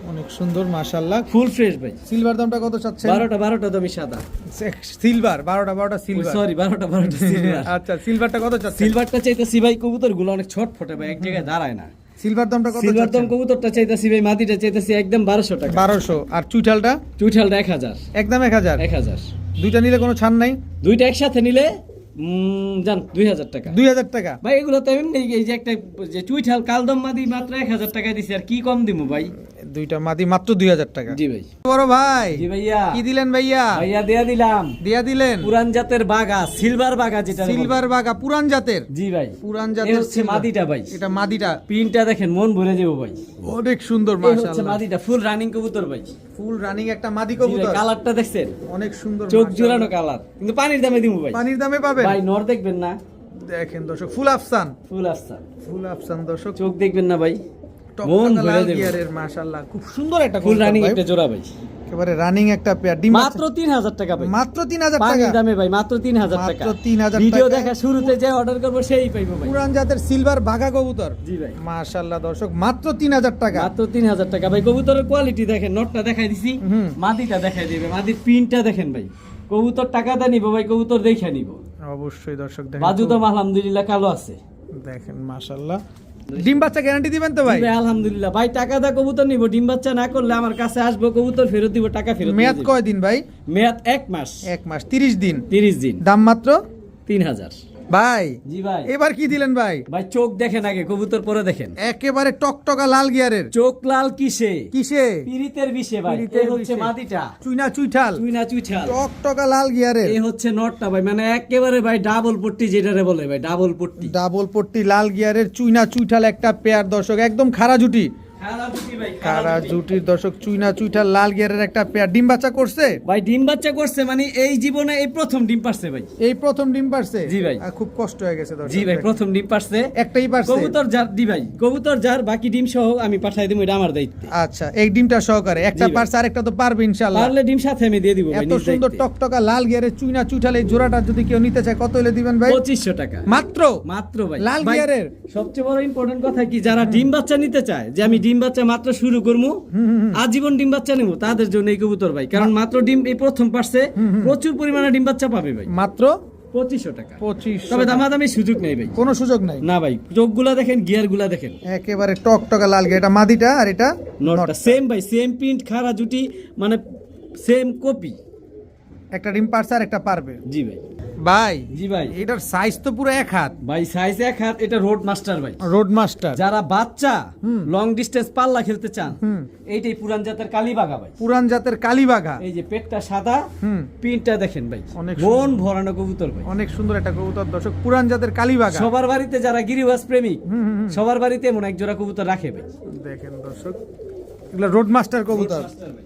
অনেক সুন্দর মাশাআল্লাহ। ফুল ফ্রেশ ভাই। সিলভার দামটা কত চাচ্ছেন? 12টা দমই সাদা। সিলভার 12টা সিলভার। সরি, 12টা সিলভার। আচ্ছা, সিলভারটা কত চাচ্ছেন? সিলভারটা চাইতেছি ভাই, কবুতর গুলো অনেক ছটফটে ভাই, এক জায়গায় দাঁড়ায় না। সিলভার দামটা কত সিলভার দম চাচ্ছেন? কবুতরটা চাইতেছি ভাই, মাদিটা চাইতেছি একদম 1200 টাকা। 1200। আর চুইঠালটা? চুইঠালটা 1000। একদম 1000। 1000। দুইটা নিলে কোনো ছাড় নাই? দুইটা একসাথে নিলে জান 2000 টাকা। 2000 টাকা। ভাই এগুলো তো এমনি, এই যে একটা যে চুইঠাল কালদম মাদি মাত্র 1000 টাকা দিছি, আর কি কম দিমু ভাই? দুইটা মাদি মাত্র 2000 টাকা। জি ভাই। বড় ভাই জি ভাইয়া। কি দিলেন ভাইয়া? ভাইয়া দেয়া দিলাম দিয়া দিলেন পুরান জাতের বাগা, সিলভার বাগা যেটা বলে। সিলভার বাগা পুরান জাতের। জি ভাই। পুরান এই জাতের হচ্ছে silver। মাদিটা ভাই। এটা মাদিটা পিনটা দেখেন, মন ভরে যাবো ভাই। অনেক সুন্দর এই হচ্ছে মাশাআল্লাহ। মাদিটা, ফুল রানিং কবুতর ভাই। ফুল রানিং একটা মাদি জি ভাই, কবুতর। কালারটা দেখছেন? অনেক সুন্দর চোখ মাশাআল্লাহ। জোড়ানো কালার, কিন্তু পানির দামে দিমু ভাই। পানির দামে পাবেন। ভাই নর দেখবেন না? দেখেন দর্শক, ফুল আফসান। ফুল আফসান। ফুল আফসান দর্শক। চোখ দেখবেন না ভাই? মন টকটকা ভরে লাল দেবে। গিয়ারের মাশাআল্লাহ, খুব সুন্দর একটা ফুল কবুতর রানিং ভাই। একটা জোড়া ভাই। একেবারে রানিং একটা পেয়ার। ডিম মাত্র 3000 টাকা ভাই। মাত্র 3000 টাকা। পানির দামে ভাই, মাত্র 3000 টাকা। মাত্র 3000 ভিডিও টাকা। দেখা শুরুতে যে অর্ডার করবো সেই পাইবো ভাই। পুরান জাতের সিলভার বাঘা কবুতর। জি ভাই। মাশাআল্লাহ দর্শক, মাত্র 3000 টাকা। মাত্র 3000 টাকা ভাই। কবুতরের কোয়ালিটি দেখেন, নটটা দেখাই দিছি, হুম। মাদিটা দেখাই দিবে, মাদির পিনটা দেখেন ভাই। কবুতর টাকাটা নিব ভাই, কবুতর দেখে নিব। অবশ্যই দর্শক দেখেন, বাজুদম আলহামদুলিল্লাহ কালো আছে। দেখেন মাশাআল্লাহ। ডিম বাচ্চা গ্যারান্টি দিবেন তো ভাই? জি ভাই আলহামদুলিল্লাহ। ভাই টাকা দা কবুতর নিব, ডিম বাচ্চা না করলে আমার কাছে আসবো, কবুতর ফেরত দিব, টাকা ফেরত দিয়ে মেয়াদ দিব। কয় দিন ভাই? মেয়াদ 1 মাস। 1 মাস 30 দিন। 30 দিন। দাম মাত্র 3000। ভাই জি ভাই। এবার কি দিলেন ভাই? ভাই চোখ দেখেন আগে, কবুতর পরে দেখেন। একেবারে টকটকা লাল গিয়ারের। চোখ লাল কিসে? কিসে? পিরিতের বিষে ভাই। পিরিতের এই হচ্ছে বিষে। মাদিটা, চুইনা চুইঠাল। চুইনা চুইঠাল। টকটকা লাল গিয়ারের। এই হচ্ছে নটটা ভাই, মানে একেবারে ভাই ডাবল পট্টি যেটারে বলে ভাই, ডাবল পট্টি। ডাবল পট্টি লাল গিয়ারের চুইনা চুইঠাল একটা পেয়ার দর্শক, একদম খাড়া জুটি। খারাপ জুটি ভাই, খাড়া খারাপ জুটি। জুটির দর্শক, চুইনা চুইঠাল লাল গিয়ারের একটা পেয়ার। ডিম বাচ্চা করছে ভাই ডিম বাচ্চা করছে, মানে এই জীবনে এই প্রথম ডিম পারছে ভাই। এই প্রথম ডিম পারছে? জি ভাই। খুব কষ্ট হয়ে গেছে দর্শক। জি ভাই প্রথম ডিম পারছে। একটাই পারছে? কবুতর যার দি ভাই, কবুতর যার বাকি ডিম সহ আমি পাঠাই দেবো, এটা আমার দায়িত্ব। আচ্ছা এই ডিমটা সহকারে একটা জি ভাই। পারছে, আরেকটা তো পারবে ইনশাআল্লাহ। পারলে ডিম সাথে আমি দিয়ে দিব ভাই, এত নিজ সুন্দর দায়িত্বে। টকটকা লাল গিয়ারের চুইনা চুইঠাল এই জোড়াটা যদি কেউ নিতে চায় কত হলে দিবেন ভাই? 2500 টাকা মাত্র? মাত্র ভাই। লাল ভাই, গিয়ারের? সবচেয়ে বড় ইম্পর্টেন্ট কথা কি, যারা ডিম বাচ্চা নিতে চায়, যে আমি ডিম বাচ্চা মাত্র শুরু করবো, আজীবন ডিম বাচ্চা নেবো, তাদের জন্য এই কবুতর ভাই। কারণ মাত্র ডিম এই প্রথম পারছে, প্রচুর পরিমাণে ডিম বাচ্চা পাবে ভাই। মাত্র 2500 টাকা। 2500। তবে দামাদামি সুযোগ নেই ভাই। কোনো সুযোগ নাই? না ভাই, চোখগুলা দেখেন, গিয়ার গুলা দেখেন। একেবারে টকটকা লাল গিয়ার। এটা মাদিটা আর এটা নটটা সেম ভাই, সেম প্রিন্ট, খাড়া জুটি, মানে সেম কপি। একটা ডিম পারছে আর একটা পারবে। জি ভাই। ভাই জি ভাই। এটার সাইজ তো পুরো এক হাত। ভাই সাইজ 1 হাত, এটা রোড মাস্টার ভাই। Road master. যারা বাচ্চা লং ডিস্টেন্স পাল্লা খেলতে চান, এইটাই পুরান জাতের কালীবাগা ভাই। পুরান জাতের কালীবাঘা। এই যে পেটটা সাদা, প্রিন্টটা দেখেন ভাই, অনেক মন ভরানো কবুতর ভাই। অনেক সুন্দর একটা কবুতর দর্শক, পুরান জাতের কালীবাঘা। সবার বাড়িতে যারা গিরিবাজ প্রেমিক, সবার বাড়িতে এমন এক জোড়া কবুতর রাখে ভাই। দেখেন দর্শক, এগুলো রোড মাস্টার কবুতর।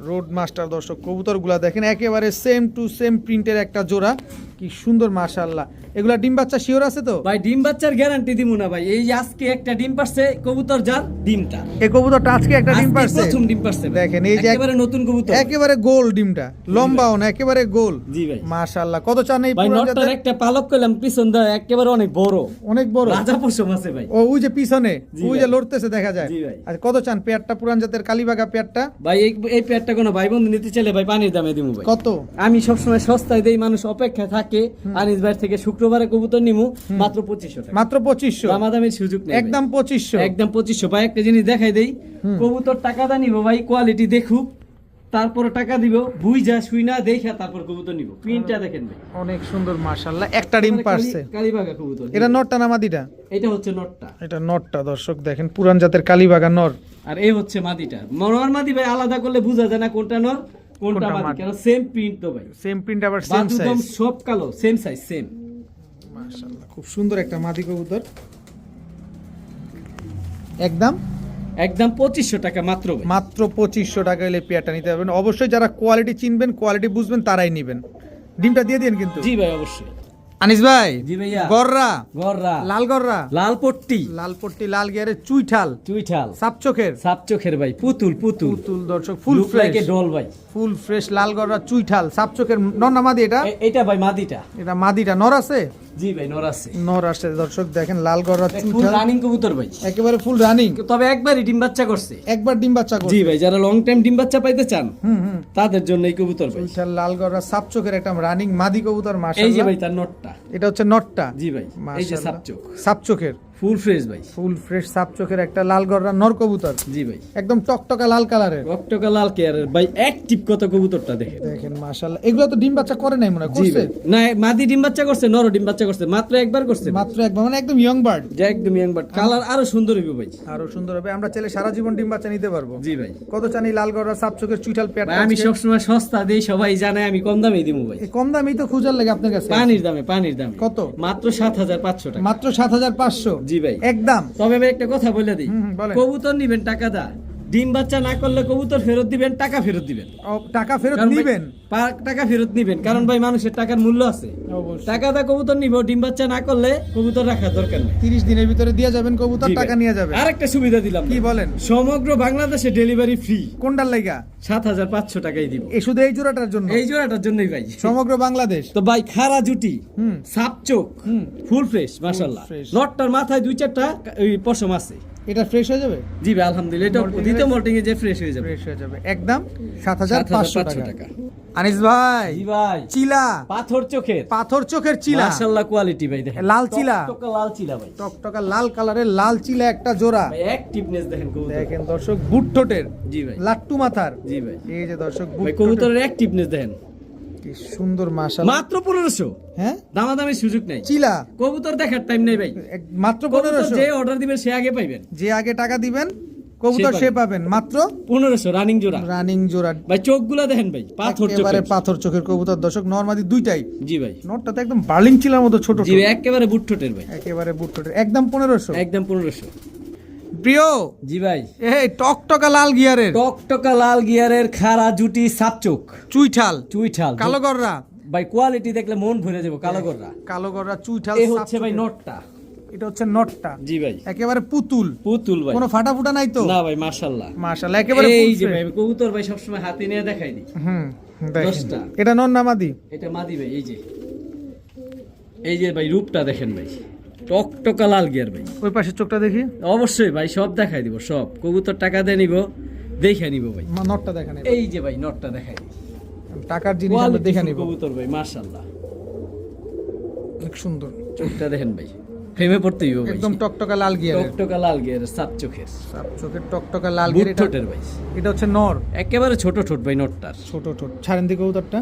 রোড মাস্টার দর্শক, কবুতরগুলা দেখেন একেবারে সেম টু সেম প্রিন্টের একটা জোড়া, কি সুন্দর মাশাআল্লাহ। এগুলা ডিম বাচ্চা শিওর আছে তো ভাই? ডিম বাচ্চার গ্যারান্টি দিব না ভাই। এই যে আজকে একটা ডিম পারছে কবুতর, যার ডিমটা এই কবুতরটা আজকে একটা ডিম আজকে পারছে। প্রথম ডিম পারছে ভাই। দেখেন এই যে একেবারে নতুন কবুতর, একেবারে গোল ডিমটা, লম্বাও না, একেবারে গোল। জি ভাই। মাশাআল্লাহ। কত চান এই ভাই পুরান নটটার জাতের? একটা পালক করলাম পিছন দা, একেবারে অনেক বড়, অনেক বড় রাজা পশম আছে ভাই। ও ওই যে পিছনে জি ওই ভাই। যে লড়তেছে দেখা যায়। জি ভাই। আচ্ছা কত চান পেয়ারটা, পুরান জাতের কালীবাঘা পেয়ারটা? ভাই এই পেয়ারটা কোনো ভাই বন্ধু নিতে চাইলে ভাই পানির দামে দিমু ভাই। কত? আমি সবসময় সস্তায় দেই, মানুষ অপেক্ষায় থাকে। আনিস ভাই থেকে শুক্রবারে কবুতর নিমু মাত্র 2500 টাকা। মাত্র 2500? দামাদামির সুযোগ নেই ভাই। একদম 2500? একদম 2500 ভাই। একটা জিনিস দেখাই দেই, কবুতর টাকা দা নিব ভাই, কোয়ালিটি দেখুক, তারপরে টাকা দিব, বুঝা শুই না দেখা তারপর কবুতর নিব। প্রিন্টটা দেখেন ভাই, অনেক সুন্দর মাশাআল্লাহ। একটা ডিম পারছে। কালীবাগা কবুতর। এটা নটটা না মাদিটা? এটা হচ্ছে নটটা, এটা নটটা দর্শক দেখেন, পুরান জাতের কালীবাঘা নর। আর এই হচ্ছে মাদিটা। নর মাদি ভাই আলাদা করলে বোঝা যায় না কোনটা নর কোনটা কোনটা মাদি, মাদি। কারণ সেম প্রিন্ট তো ভাই, সেম প্রিন্ট আবার সেম বাজুদম সাইজ। সব কালো, সেম সাইজ সেম। মাশাআল্লাহ খুব সুন্দর একটা মাদি কবুতর। একদম একদম 2500 টাকা মাত্র ভাই। মাত্র 2500 টাকা হলে পেয়ারটা নিতে পারবেন। অবশ্যই যারা কোয়ালিটি চিনবেন, কোয়ালিটি বুঝবেন, তারাই নেবেন। ডিমটা দিয়ে দিন কিন্তু। জি ভাই অবশ্যই। আনিস ভাই জি ভাইয়া। গররা, গররা, লাল গররা, লাল পট্টি, লাল পট্টি লাল গিয়ারের চুইঠাল, চুইঠাল, সাপ চোখের, সাপ চোখের ভাই, পুতুল পুতুল, পুতুল দর্শক, ফুল লুক ফ্রেশ, লাইকে ডল ভাই। ফুল ফ্রেশ লাল গররা চুইঠাল সাপ চোখের। নর না মাদি এটা? এটা ভাই মাদিটা। এটা মাদিটা। নর আছে? জি ভাই নর আছে। নর আছে দর্শক দেখেন, লাল গররা ফুল চুইঠাল, রানিং কবুতর ভাই, একেবারে ফুল রানিং। তবে একবারই ডিম বাচ্চা করছে। একবার ডিম বাচ্চা করছে। জি ভাই, যারা লং টাইম ডিম বাচ্চা পাইতে চান তাদের জন্য এই কবুতর ভাই। চুইঠাল লাল গররা সাপ চোখের একটা রানিং মাদি কবুতর এই যে মাশাআল্লাহ। ভাই তার নটটা। এটা হচ্ছে নটটা। জি ভাই, এই যে সাপ চোখ, সাপ চোখের ফুল ফ্রেশ ভাই। ফুল ফ্রেশ সাপ চোখের একটা লাল গররা নর কবুতর, জি ভাই, একদম টকটকা লাল কালারের। রক্তকা লাল কেয়ারের ভাই, অ্যাক্টিভ কত কবুতরটা দেখেন। দেখেন মাশাআল্লাহ। এগুলো তো ডিম বাচ্চা করে নাই মনে হয়? জি করছে? ভাই, না মাদি ডিম বাচ্চা করছে, নর ডিম বাচ্চা করছে, মাত্র একবার করছে ভাই। মাত্র একবার, মানে একদম ইয়ং বার্ড। যে একদম ইয়াং বাট, কালার আরো সুন্দর হবে ভাই। আরো সুন্দর হবে। আমরা চাইলে সারা জীবন ডিম বাচ্চা নিতে পারবো। জি ভাই। কত চান এই লাল গররা সাপ চোখের চুইঠাল পেয়ারটা? ভাই আমি সবসময় সস্তা দেই, সবাই জানে আমি কম দামে দিমু ভাই। এই কম দামেই তো খুঁজার লাগে আপনার কাছে। পানির দামে, পানির দামে। কত? মাত্র 7500 টাকা। মাত্র 7500? জি ভাই। একদম। তবে ভাই একটা কথা বলে দিই, বলেন। কবুতর নিবেন টাকা দা, ডিম বাচ্চা না করলে কবুতর ফেরত দিবেন, টাকা ফেরত দিবেন। ও, টাকা ফেরত কারণ ভাই, নিবেন? টাকা ফেরত নিবেন, কারণ ভাই মানুষের টাকার মূল্য আছে। অবশ্যই। টাকা দা কবুতর নিব, ডিম বাচ্চা না করলে কবুতর রাখার দরকার নেই। 30 দিনের ভিতরে দিয়ে যাবেন কবুতর, জি ভাই। টাকা নিয়ে যাবেন। আরেকটা সুবিধা দিলাম কি ভাই। বলেন? সমগ্র বাংলাদেশে ডেলিভারি ফ্রি। কোনটার লাইগা? 7500 টাকাই দিব। এই শুধু এই জোড়াটার জন্য? এই জোড়াটার জন্যই ভাই। সমগ্র বাংলাদেশ। তো ভাই খাড়া জুটি, হুম। সাপ চোখ, ফুল ফ্রেশ মাশাআল্লাহ। fresh। লটটার মাথায় 2-4টা ওই পশম আছে। এটা ফ্রেশ হয়ে যাবে? জি ভাই আলহামদুলিল্লাহ, এটা Molting দ্বিতীয় এর- মল্টিং এ যে ফ্রেশ হয়ে যাবে। ফ্রেশ হয়ে যাবে একদম 7500 7500 টাকা। টাকা। আনিস ভাই জি ভাই চিলা পাথর চোখের পাথর চোখের চিলা মাশাআল্লাহ কোয়ালিটি ভাই দেখেন লাল চিলা? টকটকা লাল চিলা ভাই টকটকা লাল কালারের লাল চিলা একটা জোড়া। ভাই অ্যাক্টিভনেস দেখেন কবুতর দেখেন দর্শক বুট ঠোঁটের জি ভাই লাট্টু মাথার। জি ভাই এই যে দর্শক বুট ভাই ঠোঁটের। কবুতরের অ্যাক্টিভনেস দেখেন কি সুন্দর মাশাআল্লাহ। মাত্র 1500 হ্যাঁ দামাদামির সুযোগ নাই চিলা কবুতর দেখার টাইম নেই ভাই মাত্র কবুতর 1500। যে অর্ডার দিবেন সে আগে পাইবেন যে আগে টাকা দিবেন কবুতর সে সে পাবেন মাত্র 1500 রানিং জোড়া রানিং জোড়া। ভাই চোখগুলো দেখেন ভাই পাথর একেবারে চোখের পাথর চোখের কবুতর দর্শক নরমাদি দুইটাই। জি ভাই নটটা তো একদম বার্লিং চিলার মতো ছোট জি ভাই একেবারে বুট ঠোঁটের ভাই একেবারে বুট ঠোঁটের একদম 1500। একদম 1500 প্রিয় জি ভাই এই টকটকা লাল গিয়ারের টকটকা লাল গিয়ারের খাড়া জুটি সাপ চোখ চুইঠাল চুইঠাল কালো গররা ভাই কোয়ালিটি দেখলে মন ভরে যাবে কালো গররা কালো গররা চুইঠাল এই হচ্ছে ভাই সাপচোখের। নটটা এটা হচ্ছে নটটা জি ভাই একেবারে পুতুল পুতুল ভাই কোনো ফাটা ফুটা নাই তো? না ভাই মাশাআল্লাহ মাশাআল্লাহ একেবারে এই যে full ভাই frame। কবুতর ভাই সবসময় হাতে নিয়ে দেখাই দিই হুম দেখেন। 10টা। এটা নর নামাদি এটা মাদি ভাই এই যে ভাই রূপটা দেখেন ভাই টকটকা লাল গিয়ার ভাই ওই পাশে চোখটা দেখি অবশ্যই ভাই সব দেখাই দিব সব কবুতর টাকা দিয়ে নিব দেখে নিব ভাই নটটা দেখেন এবার। এই যে ভাই নটটা দেখাই দিই টাকার জিনিস আমরা দেখে নিব। কবুতর ভাই মাশাআল্লাহ অনেক সুন্দর চোখটা দেখেন ভাই ফ্রেমে পড়তে হইব ভাই একদম টকটকা লাল গিয়ারের টকটকা লাল গিয়ার সাপ চোখের চোখের টকটকা লাল বুট গিয়ার এটা- ঠোঁটের ভাই এটা হচ্ছে নর একেবারে ছোট ঠোঁট ভাই নটটার ছোট ঠোঁট ছাড়েন দিকে কবুতরটা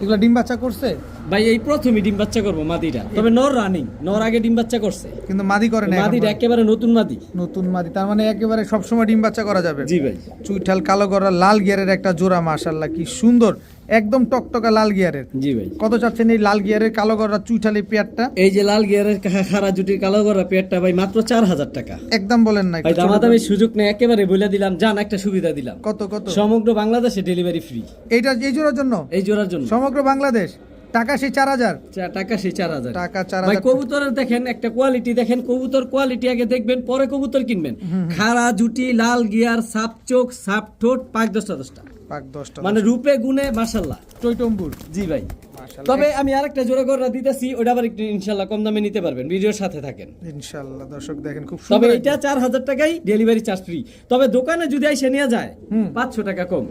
এগুলা ডিম বাচ্চা করছে ভাই এই প্রথমই ডিম বাচ্চা করবো মাদিটা তবে নর রানিং নর আগে ডিম বাচ্চা করছে কিন্তু মাদি করে না এখন মাদিটা পর্যন্ত। একেবারে নতুন মাদি নতুন মাদি তার মানে একেবারে সবসময় ডিম বাচ্চা করা যাবে। জি ভাই চুইঠাল কালো গড়া লাল গিয়ারের একটা জোড়া মাশাআল্লাহ কি সুন্দর একদম টকটকা লাল গিয়ারের। জি ভাই কত চাচ্ছেন এই লাল গিয়ারের কালো গড়া চুইঠাল এই পেয়ারটা? এই যে লাল গিয়ারের খাড়া জুটির কালো করা পেটটা ভাই মাত্র 4000 টাকা একদম বলেন না ভাই একটু ছোট দামাদামি সুযোগ নেই একেবারে বলে দিলাম জান একটা সুবিধা দিলাম কত কত সমগ্র বাংলাদেশে ডেলিভারি ফ্রি এইটা এই জোড়ার জন্য এই জোড়ার জন্য সমগ্র বাংলাদেশ টাকা সেই 4000 টাকা সেই 4000 টাকা ভাই 4000 কবুতরের দেখেন একটা কোয়ালিটি দেখেন কবুতর কোয়ালিটি আগে দেখবেন পরে কবুতর কিনবেন খাড়া জুটি লাল গিয়ার সাপ চোখ সাপ ঠোঁট পাঁচ 10টা পাক 10টা মানে রূপে গুণে মাশাআল্লাহ টইটম্বুর জি ভাই মাশাআল্লাহ তবে আমি আরেকটা জোড়া গররা দিতেছি ওটা আবার একটু ইনশাআল্লাহ কম দামে নিতে পারবেন ভিডিওর সাথে থাকেন ইনশাআল্লাহ দর্শক দেখেন খুব তবে সুন্দর এটা 4000 টাকাই ডেলিভারি চার্জ ফ্রি তবে দোকানে যদি আইসে নিয়ে যায় 500 টাকা কম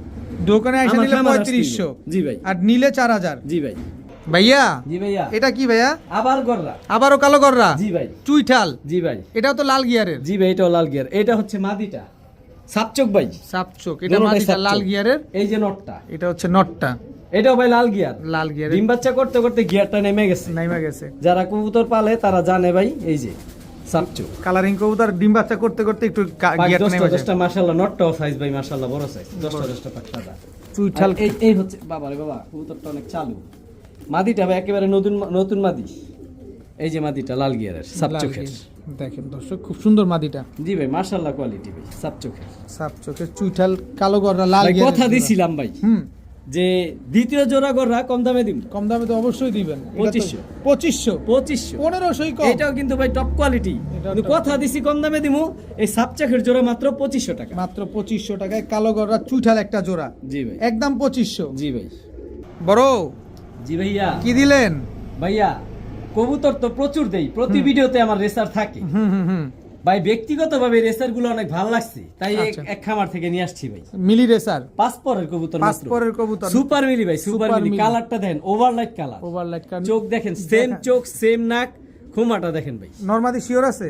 দোকানে এসে আমার নিলে খামার 3500 জি ভাই আর নিলে 4000 জি ভাই ভাইয়া জি ভাইয়া এটা কি ভাইয়া আবার গররা আবারও কালো গররা জি ভাই চুইঠাল জি ভাই এটাও তো লাল গিয়ারের জি ভাই এটাও লাল গিয়ার এটা হচ্ছে মাদিটা সাপচোক ভাই সাপচোক এটা দুটোটাই মাটিটা সাপচোক। লাল গিয়ারের এই যে নটটা এটা হচ্ছে নটটা এটাও ভাই লাল গিয়ার লাল গিয়ারের ডিম বাচ্চা করতে করতে গিয়ারটা নেমে গেছে নাইমা গেছে যারা কবুতর পালে তারা জানে ভাই এই যে সাপচোক কালারিং কবুতর ডিম বাচ্চা করতে করতে একটু গিয়ার নেমে যায় 10টা মাশাআল্লাহ নটটাও সাইজ ভাই মাশাআল্লাহ বড় সাইজ 10টা পাকটা চুইঠাল এই এই হচ্ছে বাবা রে বাবা কবুতরটা অনেক চালু মাদিটা ভাই একেবারে নতুন নতুন মাদি এই যে মাদিটা লাল গিয়ারের লাল সাপচোখের গিয়ার। দেখেন দর্শক খুব সুন্দর মাদিটা জি ভাই মাশাআল্লাহ কোয়ালিটি ভাই সাপচোখের সাপচোকের চুইঠাল কালো গররা লাল ভাই গিয়ারের কথা জোড়া। দিছিলাম ভাই হুম যে দ্বিতীয় জোড়া গররা কম দামে দিব কম দামে তো অবশ্যই দিবেন 2500 2500 2500 1500 কম এটাও কিন্তু ভাই টপ কোয়ালিটি এটাও কিন্তু top কথা দিছি কম দামে দিমু এই সাপচাখের জোড়া মাত্র 2500 টাকা মাত্র 2500 টাকায় কালো গররা চুইঠাল একটা জোড়া জি ভাই একদম 2500 জি ভাই বড় জি ভাইয়া কি দিলেন? ভাইয়া কবুতর তো প্রচুর দেই প্রতি ভিডিওতে আমার রেসার থাকে হুম হুম হুম ভাই ব্যক্তিগতভাবে রেসার গুলো অনেক ভালো লাগছে তাই আচ্ছা। এক খামার থেকে নিয়ে আসছি ভাই মিলি রেসার পাসপোর্টের কবুতর মাত্র পাসপোর্টের কবুতর সুপার মিলি ভাই সুপার Super মিলি মিলি। কালারটা দেখেন ওভারলাইট কালার ওভারলাইট কান চোখ দেখেন সেম চোখ সেম নাক খুমাটা দেখেন ভাই নরমাদি শিওর আছে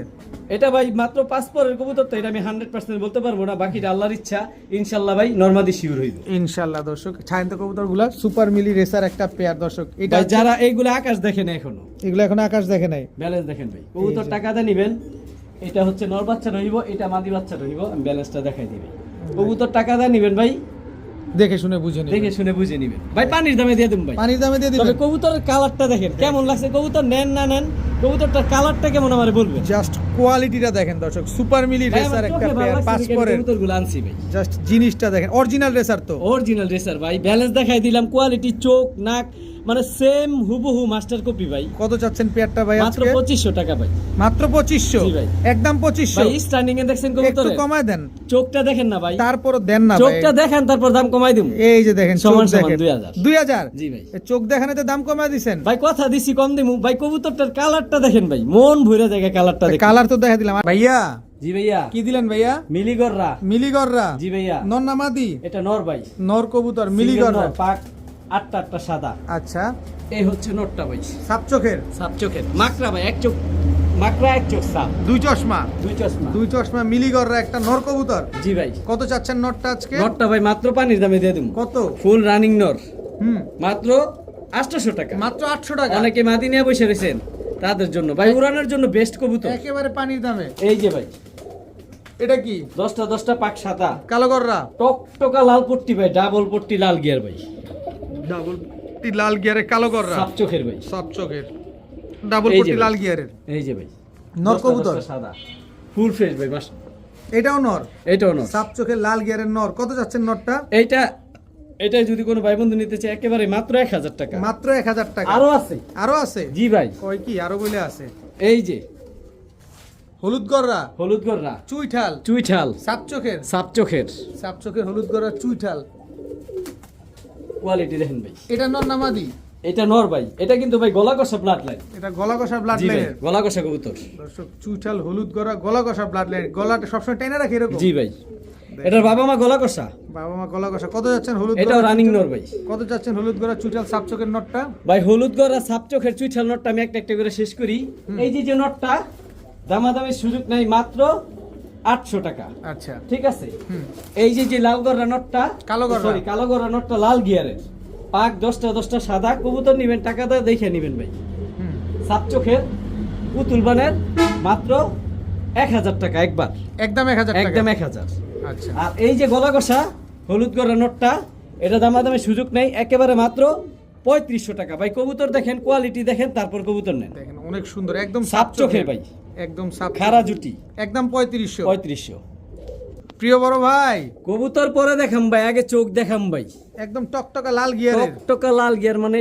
এটা ভাই মাত্র পাসপোর্টের কবুতর তো এটা আমি 100% বলতে পারবো না বাকিটা আল্লাহর ইচ্ছা ইনশাআল্লাহ ভাই নরমাদি শিওর হইব ইনশাআল্লাহ দর্শক ছায়ন্ত কবুতরগুলা সুপার মিলি রেসার একটা পেয়ার দর্শক এটা ভাই যারা এইগুলো আকাশ দেখেন এখনো এগুলো এখন আকাশ দেখে নাই ব্যালেন্স দেখেন ভাই কবুতর টাকা দিয়ে নিবেন এটা হচ্ছে নর বাচ্চা রহিব এটা মাদি বাচ্চা রহিব আমি ব্যালেন্সটা দেখাই দিবেন কবুতর টাকা দিয়ে নিবেন ভাই দেখে শুনে বুঝে নিন দেখে শুনে বুঝে নিবেন ভাই পানির দামে দিয়ে দেবেন ভাই পানির দামে দিয়ে তবে দিবেন কবুতরের কালারটা দেখেন কেমন লাগছে কবুতর নেন না নেন কবুতরটার কালারটা কেমন আমারে বলবেন জাস্ট কোয়ালিটিটা দেখেন দর্শক সুপার মিলি ভাই, আমার রেসার একটা চোখে ভালো পেয়ার লাগছে দেখে আমি পাসপোর্টের কবুতরগুলো আনছি ভাই জাস্ট জিনিসটা দেখেন অরিজিনাল রেসার তো অরিজিনাল রেসার ভাই ব্যালেন্স দেখাই দিলাম কোয়ালিটি চোখ নাক মানে সেম হুবহু মাস্টার কপি ভাই কত চাচ্ছেন পেয়ারটা ভাই মাত্র আজকে 2500 টাকা ভাই মাত্র 2500 জি ভাই। একদম ভাই 2500 স্ট্যান্ডিং এ দেখছেন একটু কবুতরের কমায় দেন চোখটা দেখেন না ভাই তারপরও দেন না ভাই চোখটা দেখেন তারপর দাম কমাই দিমু এই যে দেখেন চোখ সমান সমান দেখেন 2000 2000 জি ভাই এ চোখ দেখানোতে দাম কমায় দিছেন ভাই কথা দিছি কম দিমু ভাই কবুতরটার কালারটা দেখেন ভাই মন ভরে যায় কালারটা দেখেন কালার তো দেখা দিলাম ভাইয়া জি ভাইয়া কি দিলেন ভাইয়া মিলিগররা মিলিগররা জি ভাইয়া নর নামাদি এটা নর ভাই নর কবুতর Single মিলিগররা নর, পাক আটটা সাদা। আচ্ছা, এই হচ্ছে নটটা ভাই, সাপ চোখের, সাপ চোখের মাকড়া ভাই, এক চোখ মাকড়া, এক চোখ সাপ, দুই চশমা, দুই চশমা মিলিগররা একটা নর কবুতর। জি ভাই। কত চাচ্ছেন নরটা আজকে? নটটা ভাই মাত্র পানির দামে দিয়ে দেবো। কত? ফুল রানিং নর, মাত্র মাত্র 800 টাকা। মাত্র 800 টাকা। অনেকে মাদি নিয়ে বসে রয়েছেন, তাদের জন্য ভাই উড়ানোর জন্য বেস্ট কবুতর, একেবারে পানির দামে। এই যে ভাই, এটা কি? 10টা পাক সাদা, কালো গররা, টকটকা লাল পট্টি ভাই, ডাবল পট্টি লাল গিয়ার ভাই, ডাবল পট্টি লাল গিয়ারে কালো গররা, সাপ চোখের ভাই, সাপ চোখের, ডাবল এই যে পট্টি ভাই। লাল গিয়ারের। এই যে ভাই, নর কবুতর, 10টা সাদা, ফুল ফ্রেশ ভাই, বাস এটাও নর, এটাও নর, সাপ চোখের লাল গিয়ারের নর। কত যাচ্ছেন নরটা? এটা যদি কোনো ভাই বন্ধু নিতে চায় একেবারে মাত্র 1000 টাকা। মাত্র 1000 টাকা। আরো আছে, আরো আছে? জি ভাই। কয় কি আরো বলে আছে? এই যে হলুদ গররা, হলুদ গররা, চুইঠাল, সাপ চোখের, সাপ চোখের হলুদ গররা চুইঠাল। কোয়ালিটি দেখেন ভাই। এটা নর না মাদি? এটা নর ভাই, এটা কিন্তু ভাই গলা কষা ব্লাড লাইন। এটা গলা কষা ব্লাড জি ভাই, লাইনের গলা কষা কবুতর। দর্শক, চুইঠাল হলুদ গররা গলা কষা ব্লাড লাইন। গলাটা সবসময় টেনে রাখে এরকম? জি ভাই, এটার বাবা মা গলা কষা, বাবা মা গলা কষা। কত যাচ্ছেন হলুদ এটাও গররা রানিং চুইঠাল? নর ভাই। কত যাচ্ছেন হলুদ গররা চুইঠাল সাপ চোখের নটটা? ভাই হলুদ গররা সাপ চোখের চুইঠাল নটটা আমি একটা করে শেষ করি। এই যে নটটা দামাদামির সুযোগ নাই, মাত্র 800 টাকা। আচ্ছা, ঠিক আছে। এই যে লাল গররা নটটা, কালো গররা, সরি কালো গররা নটটা লাল গিয়ারের, পাক 10টা সাদা। কবুতর নিবেন টাকা দিয়ে দেখে নিবেন ভাই। সাপ চোখের পুতুল বানের মাত্র 1000 টাকা একবার, একদম 1000 টাকা, একদম 1000। আচ্ছা, আর এই যে গলা কষা হলুদ গররা নটটা, এটা দামাদামি সুযোগ নেই, একেবারে মাত্র 3500 টাকা। ভাই কবুতর দেখেন, কোয়ালিটি দেখেন, তারপর কবুতর নেন। দেখেন অনেক সুন্দর, একদম সাপ চোখের ভাই, একদম সাপ খারা জুটি, একদম 3500। 3500। প্রিয় বড় ভাই, কবুতর পরে দেখাম ভাই, আগে চোখ দেখাম ভাই। একদম টকটকা লাল গিয়ারের, টকটকা লাল গিয়ার মানে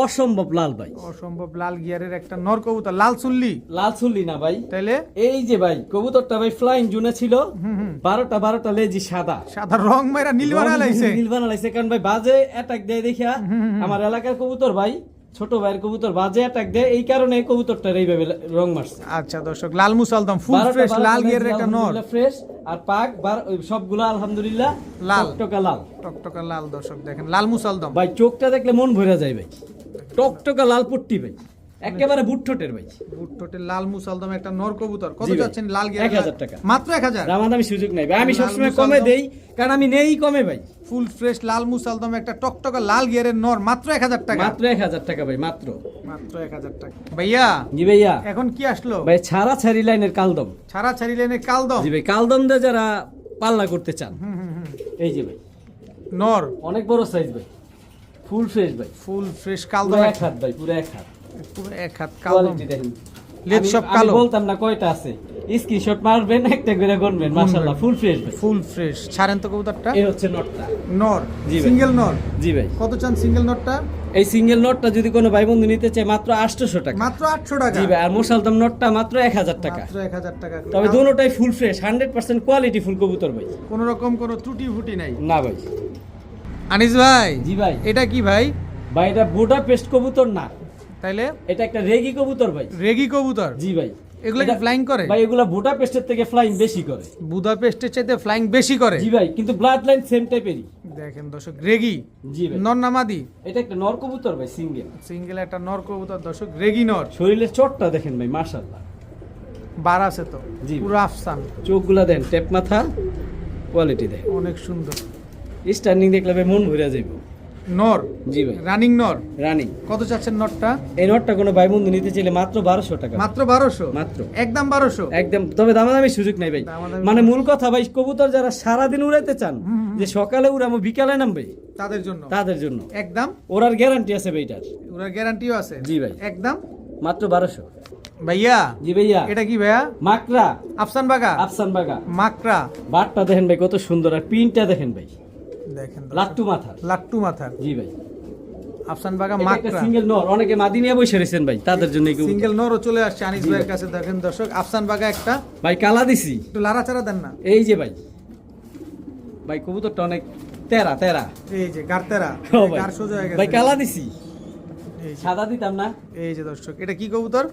অসম্ভব লাল ভাই, অসম্ভব লাল গিয়ারের একটা নর কবুতর, লাল চুল্লি। লাল চুল্লি না ভাই, তাইলে এই যে ভাই কবুতরটা ভাই ফ্লাইং জুনে ছিল, 12টা লেজি সাদা, সাদা রং মেরা নীল বানাইছে, নীল বানাইছে। কারণ ভাই বাজে অ্যাটাক দেয় দেখিয়া, আমার এলাকার কবুতর ভাই, ছোট ভাইয়ের কবুতর বাজে অ্যাটাক দেয়, এই কারণে এই কবুতরটার এইভাবে রং মারছে। আচ্ছা দর্শক, লাল মুসালদম ফুল ফ্রেশ লাল গিয়ারের একটা নর, ফ্রেশ আর পাক সবগুলা আলহামদুলিল্লাহ লাল, টকটকা লাল, টকটকা লাল। দর্শক দেখেন লাল মুসালদম ভাই, চোখটা দেখলে মন ভরে যায় ভাই, টকটকা লাল পট্টি ভাই, একেবারে বুটঠোটের ভাই, বুটঠোটের লাল মুসালদম একটা নর কবুতর। কত জি ভাই, যাচ্ছেন লাল গিয়ার? 1000 টাকা, মাত্র 1000। দামাদামি সুযোগ নাই ভাই, আমি লাল সবসময় মুসালদম। কমে দেই, কারণ আমি নেই কমে ভাই। ফুল ফ্রেশ লাল মুসালদম একটা টকটকা লাল গিয়ারের নর, মাত্র 1000 টাকা, মাত্র 1000 টাকা ভাই, মাত্র 1000 টাকা। ভাইয়া, জি ভাইয়া, এখন কি আসলো? ভাই ছাড়া ছাড়ি লাইনের কালদম, ছাড়া ছাড়ি লাইনের কালদম। জি ভাই, কালদম দিয়ে যারা পাল্লা করতে চান, এই যে ভাই নর, অনেক বড় সাইজ ভাই, ফুল ফ্রেশ ভাই, ফুল ফ্রেশ পুরো কালদম, এক হাত ভাই, পুরো এক হাত, পুরো এক হাত কালদম। কোয়ালিটি দেখেন, লেজ সব আমি কালো। বলতাম না কয়টা আছে, স্ক্রিনশট মারবেন, একটা করে গুনবেন, মাশাআল্লাহ ফুল ফ্রেশ ভাই। Full fresh. ছাড়েন তো কবুতরটা। এই হচ্ছে নটটা, নর, জি ভাই। সিঙ্গেল নর। জি ভাই, কত চান সিঙ্গেল নটটা? এই সিঙ্গেল নটটা যদি কোনো ভাই বন্ধু নিতে চায় মাত্র 800 টাকা, মাত্র 800 টাকা। জি ভাই। আর মোশালদম নটটা মাত্র 1000 টাকা, মাত্র 1000 টাকা। তবে দুটোটাই ফুল ফ্রেশ, 100% কোয়ালিটি ফুল কবুতর ভাই, কোনো রকম কোনো ত্রুটি ফুটি নাই। না ভাই। আনিস ভাই, জি ভাই, এটা কি ভাই? ভাই এটা বুডা পেস্ট কবুতর না, তাইলে এটা একটা রেগি কবুতর ভাই। রেগি কবুতর। জি ভাই, এগুলো কি ফ্লাইং করে? ভাই এগুলা বুডা পেস্টের থেকে ফ্লাইং বেশি করে। বুদাপেস্টের চাইতে ফ্লাইং বেশি করে? জি ভাই, কিন্তু ব্লাড লাইন সেম টাইপেরই। দেখেন দর্শক, রেগি জি ভাই, নর নামাদি? এটা একটা নর কবুতর ভাই, সিঙ্গেল, সিঙ্গেল একটা নর কবুতর দর্শক, রেগি নর। শরীরের চটটা দেখেন ভাই, মাশাআল্লাহ বার আছে তো, জি। পুরো আফসান। চোখগুলা দেন, টেপ মাথা, কোয়ালিটি দেখেন, অনেক সুন্দর। স্টার্নিং দেখলে ভাই মন ভরে যাইব। নর, জি ভাই, রানিং নর। রানিং। কত চাচ্ছেন নরটা? এই নটটা কোনো ভাই বন্ধু নিতে চাইলে মাত্র 1200 টাকা, মাত্র 1200? মাত্র, একদম 1200? একদম। তবে দামাদামি সুযোগ নাই ভাই, দামাদামি মানে মূল কথা ভাই, কবুতর যারা সারাদিন উড়াইতে চান, যে সকালে উড়ামো বিকালে নামবে, তাদের জন্য, তাদের জন্য একদম। ওরার গ্যারান্টি আছে ভাই এটার। ওরা গ্যারান্টিও আছে? জি ভাই, একদম মাত্র 1200। ভাইয়া, জি ভাইয়া, এটা কি ভাইয়া? মাকড়া, আফসান বাগা, আফসান বাগা মাকড়া। বাটটা দেখেন ভাই কত সুন্দর, আর পিনটা দেখেন ভাই, দেখেন লাট্টু মাথার। লাট্টু মাথার। জি ভাই, আফসান বাগা এটা একটা মাকড়া। সিঙ্গেল নর, অনেকে মাদিনিয়া বসে রয়েছেন ভাই, তাদের জন্য এই কবুতর। সিঙ্গেল নরও চলে আসছে আনিস ভাইয়ের কাছে। দেখেন দর্শক, আফসান বাগা একটা। ভাই কালা দিছি, একটু লাড়াচাড়া দেন না। এই যে ভাই, ভাই কবুতরটা অনেক তেরা তেরা। এই যে গারতেরা, ও ভাই, গার সোজা হয়ে গেছে। ভাই কালা দিছি, এই যে, সাদা দিতাম না। এই যে দর্শক, এটা কি কবুতর?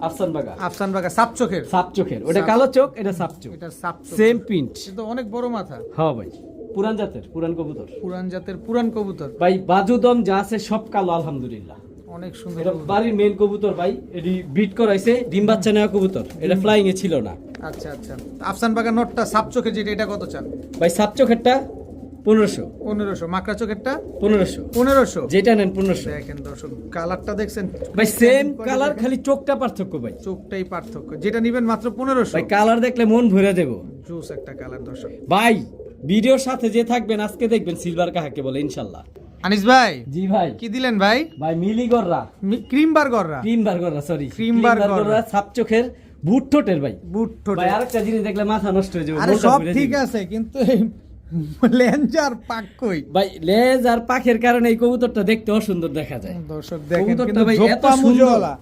আফসান বাগা, আফসান বাগা সাপ চোখের। সাপ চোখের, ওটা কালো চোখ, এটা সাপ চোখ, এটা সাপ চোখ। Same print. কিন্তু অনেক বড় মাথা। হ্যাঁ ভাই, পুরান জাতের পুরান কবুতর পুরান জাতের পুরান কবুতর, ভাই বাজুদম যা আছে সব কালো আলহামদুলিল্লাহ। অনেক সুন্দর এটা কবুতর। বাড়ির মেন কবুতর ভাই, এটি ব্রিড করাইছে, ডিম বাচ্চা নেওয়া কবুতর, এটা ফ্লাইং এ ছিল না আচ্ছা আচ্ছা, আফসান বাগা নটটা সাপ চোখের যেটা, এটা কত চান? ভাই। সাপ চোখেরটা 1500, 1500, মাকড়া চোখেরটা 1500, 1500। যেটা নেন 1500। দেখেন দর্শক, কালারটা দেখছেন ভাই সেম কালার, খালি চোখটা পার্থক্য ভাই। চোখটাই পার্থক্য, যেটা নিবেন মাত্র 1500। ভাই কালার দেখলে মন ভরে দেব। জুস একটা কালার দর্শক। ভাই ভিডিওর সাথে যে থাকবেন আজকে দেখবেন সিলভার কাহাকে বলে ইনশাআল্লাহ। আনিস ভাই জি ভাই। কি দিলেন ভাই? ভাই মিলি গররা, ক্রিম বার্গাররা, ক্রিম বার্গাররা, সরি ক্রিম বার্গাররা, সাপ চোখের বুট ঠোঁটের ভাই। বুট ঠোঁট। ভাই আরেকটা জিনিস দেখলে মাথা নষ্ট হয়ে যাবে। আরে মনটা সব ভরে ঠিক দিবে। আছে, কিন্তু এই লেঞ্জার পাক কই? ভাই লেজ আর পাখের কারণে এই কবুতরটা দেখতে অসুন্দর দেখা যায়। দর্শক দেখেন, কবুতরটা কিন্তু ভাই এত ঝোপ্পা সুন্দর। মুজওয়ালা,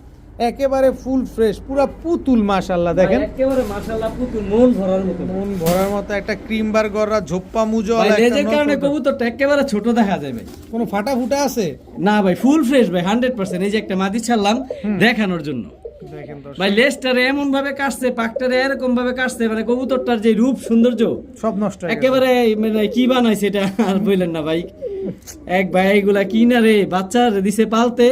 একেবারে ফুল ফ্রেশ, পুরা পুতুল, মাশাআল্লাহ। দেখেন ভাই একেবারে মাশাআল্লাহ পুতুল, মন ভরার মতো। মন ভরার মতো একটা ক্রিম বার্গাররা, ঝোপ্পা ভাই মুজওয়ালা একটা লেজের কারণে নর কবুতর। কবুতরটা একেবারে ছোট দেখা যায় ভাই। কোনো ফাটা ফুটা আছে? না ভাই ফুল ফ্রেশ ভাই, 100%। এই যে একটা মাদি ছাড়লাম দেখানোর জন্য। দেখেন দর্শক, ভাই লেজটারে এমন ভাবে কাটছে, পাকটারে এরকম ভাবে কাটছে, মানে কবুতরটার যে রূপ সৌন্দর্য সব নষ্ট হয়ে গেছে। একেবারে মানে কি বানাইছে এটা আর বললেন না ভাই। এক ভাই এগুলা কি না রে, বাচ্চা দিছে পালতে,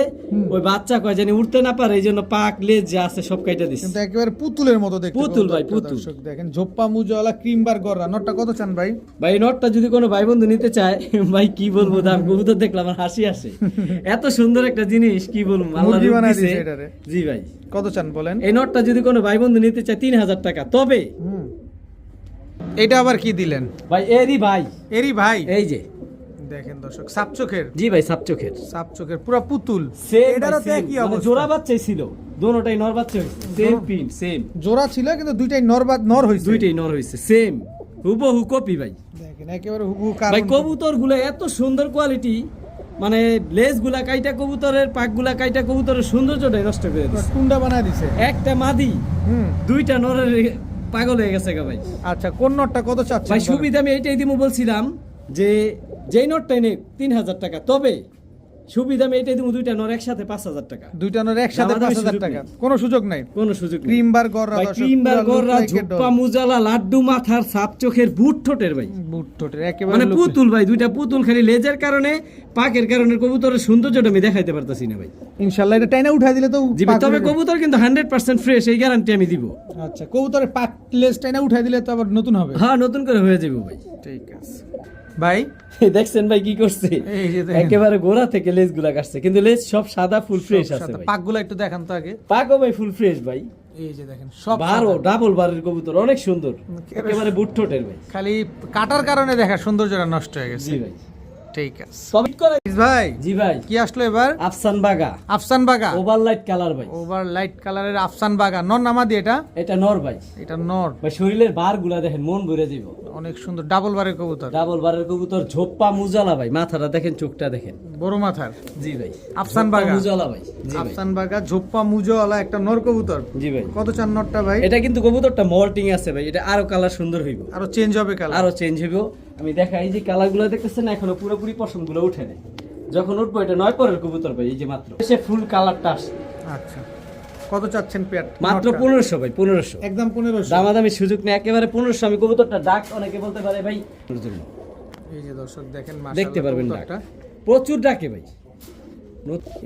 ওই বাচ্চা কয় জানি উঠতে না পারে, এই জন্য পাক লেজ যা আছে সব কাইটা দিছে। কিন্তু একেবারে পুতুলের মতো দেখতে। পুতুল ভাই, কবুতরটা পুতুল। দর্শক দেখেন, ঝোপ্পা মুজওয়ালা ক্রিম বার্গাররা। নটটা কত চান ভাই? ভাই এই নটটা যদি কোনো ভাই বন্ধু নিতে চায়, ভাই কি বলবো দাম, কবুতর দেখলাম আমার হাসি আসে। এত সুন্দর একটা জিনিস কি বলবো, আল্লাহ মুরগি রূপ বানায় দিছে। দিছে এটারে। জি ভাই। কত চান বলেন? এই নটটা যদি কোনো ভাই বন্ধু নিতে চায় 3000 টাকা। তবে এটা আবার কি দিলেন ভাই এরই ভাই, এরি ভাই? এই যে দেখেন দর্শক, সাপ চোখের, জি ভাই সাপ চোখের, সাপ চোখের পুরা পুতুল। এটারও এটারও কি অবস্থা? জোড়া বাচ্চাই ছিল, দোনোটাই নর বাচ্চা হয়েছে, সেম পিন সেম, জোড়া ছিল কিন্তু দুইটাই নর হইছে। দুইটাই নর হয়েছে সেম, হুবহু কপি ভাই। দেখেন একেবারে হুবহু ভাই কারণ। কবুতর গুলো এত সুন্দর কোয়ালিটি, মানে লেজ গুলা কাইটা কবুতরের, পাক গুলা কাইটা কবুতরের সৌন্দর্যটাই নষ্ট করে দিচ্ছে। টুন্ডা বানায় দিছে। একটা মাদি দুইটা নরের পাগল হয়ে গেছে গা ভাই। আচ্ছা, কোন নটটা কত চাচ্ছেন? ভাই সুবিধা আমি এইটাই দিমু বলছিলাম যে যেই নটটাই নে 3000 টাকা, তবে সুবিধা আমি এইটাই দিমু দুইটা নর একসাথে 5000 টাকা। দুইটা নর একসাথে দামাদামি 5000 সুযোগ টাকা, নেই। কোনো সুযোগ নাই। কোনো সুযোগ নেই। ক্রিম বার্গাররা ভাই দর্শক, ক্রিম পুরা বার্গাররা, look like a ঝোপ্পা doll। মুজালা, laddu মাথার, সাপ চোখের, বুট ঠোঁটের ভাই। বুট ঠোঁটের একেবারে মানে look- পুতুল ভাই, দুইটা পুতুল, খালি লেজের কারণে, পাকের কারণে কবুতরের সৌন্দর্যটা আমি দেখাইতে পারতাছি না ভাই। ইনশাআল্লাহ এটা টাইনা উঠাই দিলে তো জি ভাই, পাক তবে হয়ে যাবে। কবুতর কিন্তু 100% ফ্রেশ, এই গ্যারান্টি আমি দিব। আচ্ছা, কবুতরের পাক লেজ টাইনা উঠাই দিলে তো আবার নতুন হবে। হ্যাঁ নতুন করে হয়ে যাবে ভাই। ঠিক আছে ভাই। দেখছেন ভাই কি করছে, এই যে দেখেন। একেবারে গোড়া থেকে লেজ গুলা কাটছে, কিন্তু লেজ সব সাদা ফুল ফ্রেশ আছে ভাই। পাকগুলো একটু দেখান তো আগে। পাকও ভাই ফুল ফ্রেশ ভাই। এই যে দেখেন সব বারো সাদা। ডাবল বারের কবুতর, অনেক সুন্দর, একেবারে বুট ঠোঁটের ভাই। খালি কাটার কারণে দেখা সৌন্দর্যটা নষ্ট হয়ে গেছে। জি ভাই। ঠিক আছে তবে করে ভাই। জি ভাই, কি আসলো এবার? আফসান বাগা, আফসান বাগা, ওভারলাইট কালার ভাই। ওভার লাইট কালারের আফসান বাগা, নর নামাদি এটা? এটা নর ভাই। এটা নর। ভাই শরীরের বার গুলা দেখেন, মন ভরে দিব। অনেক সুন্দর, ডাবল বারের কবুতর, ডাবল বারের কবুতর, ঝোপ্পা মুজালা ভাই, মাথাটা দেখেন, চোখটা দেখেন। বড় মাথার জি ভাই, আফসান ঝোপ্পা বাগা। মুজালা ভাই। জি ভাই। আফসান বাগা, ঝোপ্পা মুজোওয়ালা একটা নর কবুতর। জি ভাই। কত চান নরটা ভাই? এটা কিন্তু কবুতরটা মল্টিং আছে ভাই, এটা আরো কালার সুন্দর হইব, আরো চেঞ্জ হবে কালার। আরো চেঞ্জ হইব। আমি দেখাই যে কালার গুলো দেখতেছেন, এখনো পুরোপুরি পশম গুলো উঠে নেই। যখন উঠবো এটা 9 পরের কবুতর ভাই, এই যে মাত্র সে ফুল কালারটা আসছে। আচ্ছা, কত চাচ্ছেন পেয়ার? মাত্র 1500 ভাই, 1500 একদম 1500। দামাদামি সুযোগ নেই, একেবারে 1500। আমি কবুতরটা ডাক, অনেকে বলতে পারে ভাই এই যে দর্শক দেখেন, দেখতে মাশাআল্লাহ পারবেন ডাক, কবুতরটা। প্রচুর ডাকে ভাই।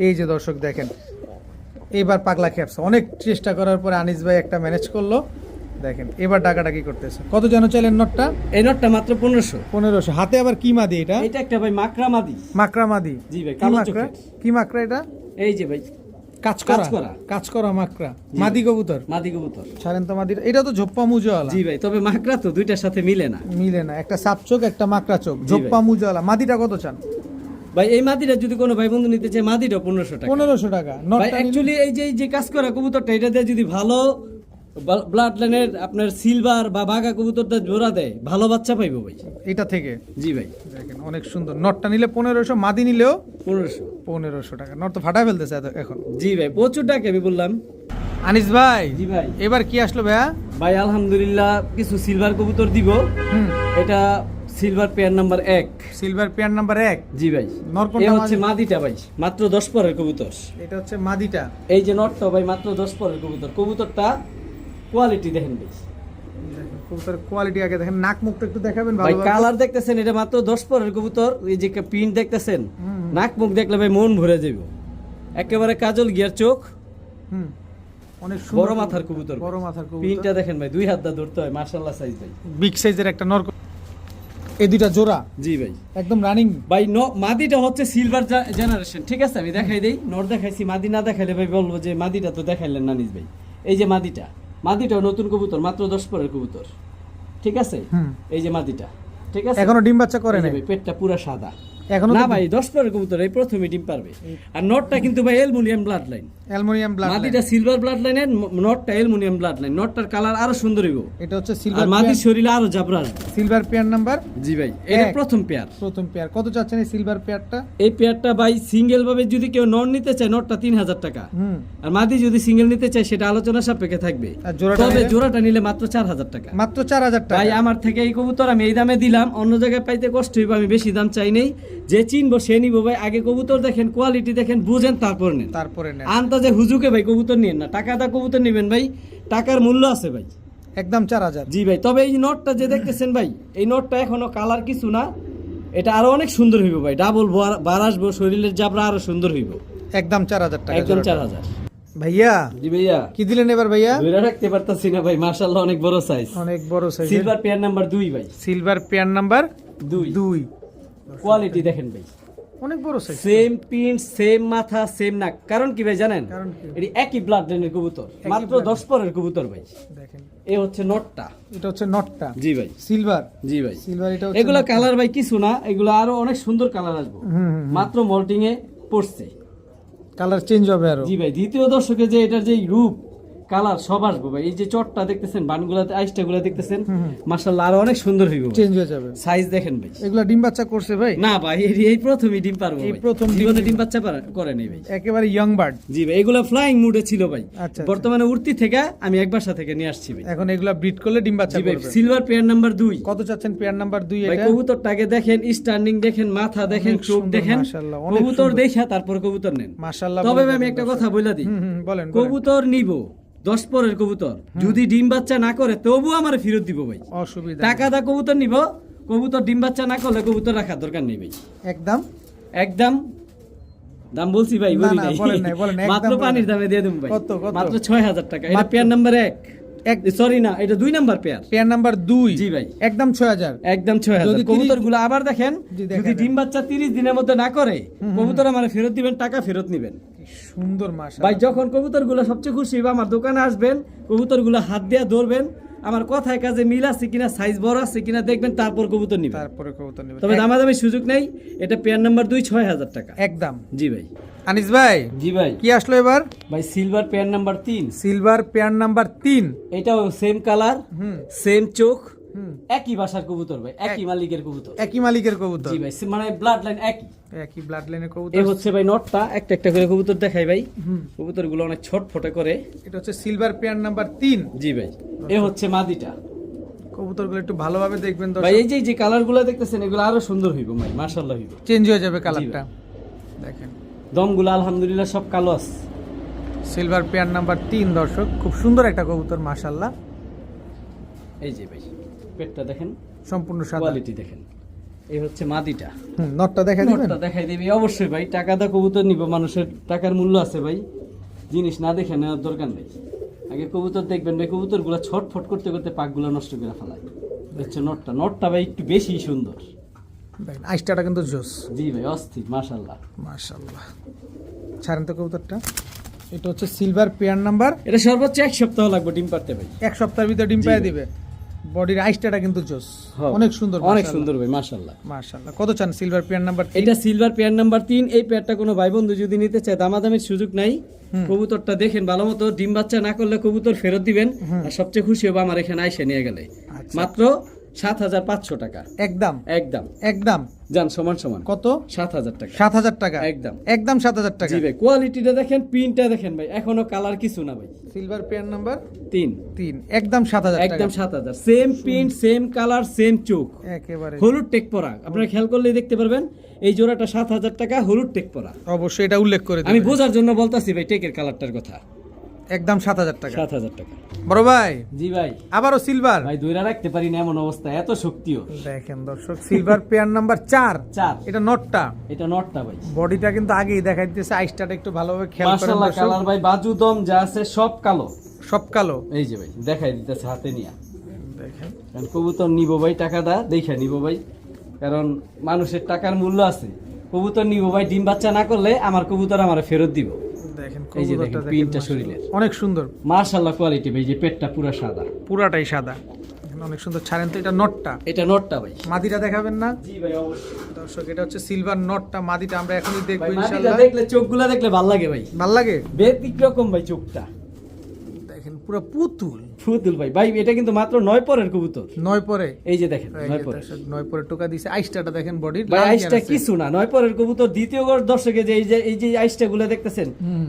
এই যে দর্শক দেখেন, এবার পাগলা খেপছে, অনেক চেষ্টা করার পরে আনিস ভাই একটা ম্যানেজ করলো। দেখেন এবার ডাকাডাকি করতেছে। কত যেন চাইলেন নটটা? এই নটটা মাত্র 1500। 1500। হাতে আবার কি মাদি এটা? এটা একটা ভাই মাকড়া মাদি। মাকড়া মাদি? জি ভাই, কি কালো মাকড়া? চোখের। কি মাকড়া এটা? এই যে ভাই কাজ কাজ করা করা। কাজ করা মাকড়া, জি মাদি ভাই। কবুতর। মাদি কবুতর। ছাড়েন তো মাদির। এটা তো ঝোপ্পা মুজোওয়ালা। জি ভাই, তবে মাকড়া তো দুইটার সাথে মিলে না। মিলে না, একটা সাপ চোখ একটা মাকড়া চোখ, ভাই। ঝোপ্পা মুজোওয়ালা। মাদিটা কত চান? ভাই এই মাদিটা যদি কোনো ভাই বন্ধু নিতে চায়, মাদিটা 1500 টাকা। 1500 টাকা। ভাই নটটা নিলে- অ্যাকচুয়ালি এই যে কাজ করা কবুতরটা, এটা দিয়ে যদি ভালো ব্লাড লাইনের আপনার সিলভার বা বাঘা কবুতরটা জোড়া দেয়, ভালো বাচ্চা পাইবো ভাই। এটা থেকে জি ভাই, দেখেন অনেক সুন্দর। নটটা নিলে 1500, মাদি নিলেও 1500। 1500 টাকা। নট তো ফাটায় ফেলতেছে এখন। জি ভাই, প্রচুর ডাকে আমি বললাম। আনিস ভাই, জি ভাই। এবার কি আসলো ভাইয়া? ভাই আলহামদুলিল্লাহ কিছু সিলভার কবুতর দিব। এটা silver pair number 1। Silver pair number 1। জি ভাই। নর এই কোনটা? হচ্ছে মাদিটা ভাই, মাত্র 10 পরের কবুতর। এটা হচ্ছে মাদিটা। এই যে নটটা ভাই মাত্র 10 পরের কবুতর। কবুতরটা কোয়ালিটি দেখেন ভাই, কবুতরের কোয়ালিটি আগে দেখেন, নাক মুখটা একটু দেখাবেন ভাই ভালো। কালার দেখতেছেন, এটা মাত্র 10 পরের কবুতর। এই যে প্রিন্ট দেখতেছেন, নাক মুখ দেখলে ভাই মন ভরে যাবে। একেবারে কাজল গিয়ার চোখ, অনেক বড় মাথার কবুতর, বড় মাথার কবুতর। প্রিন্টটা দেখেন ভাই, 2 হাত দা ধরতে হয়, মাশাআল্লাহ সাইজ ভাই, বিগ সাইজের একটা নর। এই দুইটা জোড়া জি ভাই। একদম রানিং ভাই মাদিটা হচ্ছে সিলভার জেনারেশন, ঠিক আছে? আমি দেখাই দেই, নর দেখাইছি, মাদি না দেখাইলে ভাই বলবো যে মাদিটা তো দেখাইলেন না নিজ ভাই। এই যে মাদিটাও নতুন কবুতর, মাত্র 10 পরের কবুতর, ঠিক আছে? এই যে মাদিটা, ঠিক আছে? এখনো ডিম বাচ্চা করে এই যে নাই ভাই, পেটটা পুরা সাদা এখনো না তো ভাই, 10 পরের কবুতর, এই প্রথমে ডিম পারবে। আর নটটা কিন্তু ভাই aluminium blood line, aluminium blood. মাদিটা সিলভার ব্লাড লাইনের, নটটা অ্যালুমিনিয়াম ব্লাড লাইন। নটটার কালার আরো সুন্দর হইব, এটা হচ্ছে আর সিলভার মাদির শরীরে আরো জাবরা আসবে। Silver pair number. জি ভাই, এটা এক। প্রথম পেয়ার। প্রথম পেয়ার কত চাচ্ছেন এই সিলভার পেয়ারটা? এই পেয়ারটা ভাই সিঙ্গেল ভাবে যদি কেউ নট নিতে চায়, নটটা 3000 টাকা। আর মাদি যদি সিঙ্গেল নিতে চায়, সেটা আলোচনা সাপেক্ষে থাকবে। আর জোড়াটা তবে নিলে? জোড়াটা নিলে মাত্র 4000 টাকা। মাত্র 4000 টাকা। ভাই আমার থেকে এই কবুতর আমি এই দামে দিলাম, অন্য জায়গায় পাইতে কষ্ট হইব, আমি বেশি দাম চাই নেই। যে চিনবো সে নিবো ভাই। আগে কবুতর দেখেন, কোয়ালিটি দেখেন, বুঝেন, তারপর নেন। তারপরে নেন। আন্তাজে হুজুকে ভাই কবুতর নিয়েন না, টাকা দা কবুতর নেবেন ভাই, টাকার মূল্য আছে ভাই। একদম 4000। জি ভাই। তবে এই নটটা যে দেখতেছেন ভাই, এই নটটা এখনো কালার কিছু না, এটা আরো অনেক সুন্দর হইব ভাই, ডাবল বার আসবো, শরীরের জাবরা আরো সুন্দর হইব। একদম 4000 টাকা। একদম 4000। ভাইয়া জি ভাইয়া, কি দিলেন এবার ভাইয়া? ধরে রাখতে পারতাছি না ভাই, মাশাআল্লাহ অনেক বড় সাইজ, অনেক বড় সাইজ। সিলভার পেয়ার নাম্বার 2 ভাই। Silver pair number 2। কোয়ালিটি দেখেন ভাই, অনেক বড় সাইজ। সেম প্রিন্ট, সেম মাথা, সেম নাক। কারণ কি ভাই জানেন? কারণ কি? এটি একই ব্লাড লাইনের কবুতর, মাত্র 10 পরের কবুতর ভাই। দেখেন, এই হচ্ছে নটটা। এটা হচ্ছে নটটা। জি ভাই। সিলভার। জি ভাই। সিলভার এটা হচ্ছে এগুলা কালার ভাই কিছু না, এগুলো আরো অনেক সুন্দর কালার আসবে, মাত্র মল্টিং এ পড়ছে। কালার চেঞ্জ হবে আরো। জি ভাই। দ্বিতীয় দর্শকে যে এটার যে রূপ, কালার সব আসবে ভাই। এই যে চটটা দেখতেছেন, বানগুলাতে আইসটা গুলা দেখতেছেন, মাশাআল্লাহ আরো অনেক সুন্দর হইব। চেঞ্জ হয়ে যাবে। সাইজ দেখেন ভাই। এগুলা ডিম বাচ্চা করছে ভাই? না ভাই, এই প্রথমই ডিম পারবো এই ভাই। প্রথম ডিম জীবনে ডিম বাচ্চা করে নেই ভাই। একেবারে ইয়ং বার্ড। জি ভাই, এগুলা ফ্লাইং মুডে ছিল ভাই। আচ্ছা। বর্তমানে উড়তি থেকে আমি এক বাসা থেকে নিয়ে আসছি ভাই। এখন এগুলা ব্রিড করলে ডিম বাচ্চা জি ভাই, করবে। Silver pair number 2। কত চাচ্ছেন পেয়ার নাম্বার 2 ভাই এটা? কবুতরটাকে দেখেন, স্ট্যান্ডিং দেখেন, মাথা দেখেন, অনেক চোখ সুন্দর, দেখেন, মাশাআল্লাহ, অনেক কবুতর সুন্দর। দেখা তারপর কবুতর নেন। মাশাআল্লাহ। তবে ভাই আমি একটা কথা বলে দিই, বলেন। কবুতর নিব 10 পরের কবুতর, যদি ডিম বাচ্চা না করে তবু আমার ফেরত দিব ভাই। অসুবিধা টাকা দা কবুতর নিব, কবুতর ডিম বাচ্চা না করলে কবুতর রাখার দরকার নেই ভাই। একদম একদম দাম বলছি ভাই, না, বলি না, নাই। বলেন নাই, বলেন, একদম মাত্র বলেন পানির নাই। দামে দিয়ে দেবো ভাই। কত? মাত্র 6000 টাকা। এটা মাত্র। Pair number 1। সরি না, এটা 2 নাম্বার পেয়ার। Pair number 2। জি ভাই। একদম 6000। একদম 6000। যদি কবুতর গুলো আবার দেখেন, জি, দেখা যদি দেন। ডিম বাচ্চা 30 দিনের মধ্যে না করে, কবুতর আমার ফেরত দিবেন, টাকা ফেরত নিবেন সুন্দর ভাই। মাশাআল্লাহ। যখন কবুতর গুলো সবচেয়ে খুশি হইবা, আমার দোকানে আসবেন, কবুতর গুলো হাত দিয়ে ধরবেন, আমার কথায় কাজে মিল আছে কিনা, সাইজ বড় আছে কিনা দেখবেন, তারপর কবুতর নিবেন। তারপরে কবুতর নেবেন। তবে দামাদামি সুযোগ নেই। এটা পেয়ার নাম্বার 2, 6000 টাকা। একদম। জি ভাই। আনিস ভাই জি ভাই। কি আসলো এবার? ভাই silver pair number 3। Silver pair number 3। এটাও সেম কালার, সেম চোখ, হুম। একই বাসার কবুতর ভাই, একই মালিকের কবুতর। একই মালিকের কবুতর। জি ভাই, মানে ব্লাড লাইন একই। একই ব্লাড লাইনের কবুতর। এই হচ্ছে ভাই নটটা, একটা একটা করে কবুতর দেখাই ভাই। কবুতর গুলো অনেক ছটফটে করে। এটা হচ্ছে সিলভার পেয়ার নাম্বার 3। জি ভাই। এ হচ্ছে মাদিটা। কবুতরগুলো একটু ভালোভাবে দেখবেন ভাই। দর্শক, এই যে কালার গুলো দেখতেছেন, এগুলো আরো সুন্দর হইব ভাই, মাশাআল্লাহ হইব। চেঞ্জ হয়ে যাবে কালারটা। দেখেন দমগুলো আলহামদুলিল্লাহ সব কালো আছে। সিলভার পেয়ার নাম্বার 3 দর্শক, খুব সুন্দর একটা কবুতর মাশাআল্লাহ। এই যে ভাই, পেটটা দেখেন, সম্পূর্ণ সাদা। কোয়ালিটি দেখেন। এই হচ্ছে মাদিটা। নটটা দেখা দিবেন? নটটা দেখাই দিবি অবশ্যই ভাই। টাকা দা কবুতর নিব, মানুষের টাকার মূল্য আছে ভাই, জিনিস না দেখে নেওয়ার দরকার নেই। আগে কবুতর দেখবেন ভাই, কবুতর গুলা ছটফট করতে করতে পাকগুলো নষ্ট করে ফেলায়। হচ্ছে নটটা। নটটা ভাই একটু বেশি সুন্দর। দেখেন আইসটাটা কিন্তু জোস। জি ভাই, অস্থির, মাশাআল্লাহ। মাশাআল্লাহ। ছাড়েন তো কবুতরটা। এটা হচ্ছে সিলভার পেয়ার নাম্বার। এটা সর্বোচ্চ 1 সপ্তাহ লাগবে ডিম পারতে ভাই। 1 সপ্তাহের ভিতরে ডিম জি পায় ভাই। দিবে। বডির আইসটাটা কিন্তু জোস। হ্যাঁ। অনেক সুন্দর। অনেক সুন্দর ভাই, মাশাআল্লাহ। মাশাআল্লাহ। কত চান সিলভার পেয়ার নাম্বার 3? এটা সিলভার পেয়ার নাম্বার 3। এই পেয়ারটা কোনো ভাই বন্ধু যদি নিতে চায়, দামাদামির সুযোগ নাই। কবুতরটা দেখেন ভালো মতো, ডিম বাচ্চা না করলে কবুতর ফেরত দিবেন। আর সবচেয়ে খুশি হবে আমার এখানে আইসা নিয়ে গেলে। আচ্ছা। মাত্র 7500 টাকা। একদম। একদম। একদম। যান সমান সমান। কত? 7000 টাকা। 7000 টাকা। একদম। একদম 7000 টাকা। জি ভাই, কোয়ালিটিটা দেখেন, প্রিন্টটা দেখেন ভাই, এখনো কালার কিছু না ভাই। Silver pair number 3। 3 একদম 7000 টাকা। একদম 7000। Same print, same colour, same চোখ, একেবারে হলুদ টেক পরা। আপনারা খেয়াল করলে দেখতে পারবেন, এই জোড়াটা 7000 টাকা, হলুদ টেক পরা। অবশ্যই এটা উল্লেখ করে আমি দিবেন। বোঝার জন্য বলতাছি ভাই, টেকের কালারটার কথা। একদম 7,000 টাকা। 7,000 টাকা। বড় ভাই জি ভাই, আবারও সিলভার, ভাই ধইরা রাখতে পারি না এমন অবস্থা, এত শক্তিও। দেখেন দর্শক সিলভার পেয়ার নাম্বার 4, 4, এটা নটটা, এটা নটটা ভাই। বডিটা কিন্তু আগেই দেখাই দিতেছে, আইসটাটা একটু ভালোভাবে খেয়াল করেন মাশাআল্লাহ, দর্শক, কালার ভাই বাজু দম যা আছে সব কালো। সব কালো। এই যে ভাই দেখাই দিতেছে হাতে নিয়া, দেখেন কারণ কবুতর নিব ভাই, টাকা দা দেখে নিব ভাই, কারণ মানুষের টাকার মূল্য আছে। কবুতর নিব ভাই, ডিম বাচ্চা না করলে আমার কবুতর আমারে ফেরত দিব। দেখেন এই যে কবুতরটা দেখেন দেখেন, প্রিন্টটা মাশাআল্লাহ। শরীরের অনেক সুন্দর, মাশাআল্লাহ কোয়ালিটি ভাই, যে পেটটা পুরো সাদা, পুরাটাই সাদা, দেখেন অনেক সুন্দর। ছাড়েন তো, এটা নটটা, এটা নটটা ভাই। মাদিটা দেখাবেন না জি ভাই অবশ্যই। দর্শক? এটা হচ্ছে সিলভার নটটা, মাদিটা আমরা এখনই দেখবো ভাই মাটিটা ইনশাআল্লাহ। দেখলে, চোখগুলা দেখলে ভালো লাগে ভাই, ভাল লাগে, ব্যতিক্রম ভাই চোখটা, দেখেন পুরো পুতুল। ফুতুল ভাই। ভাই এটা কিন্তু মাত্র 9 পরের কবুতর। 9 পরে, এই যে দেখেন এই 9 যে পরে। দর্শক 9 পরে টোকা দিছে। আইসটাটা দেখেন বডির, ভাই আইসটা কিছু না, 9 পরের কবুতর। দ্বিতীয় দর্শকে যে এই যে আইসটা গুলো দেখতেছেন,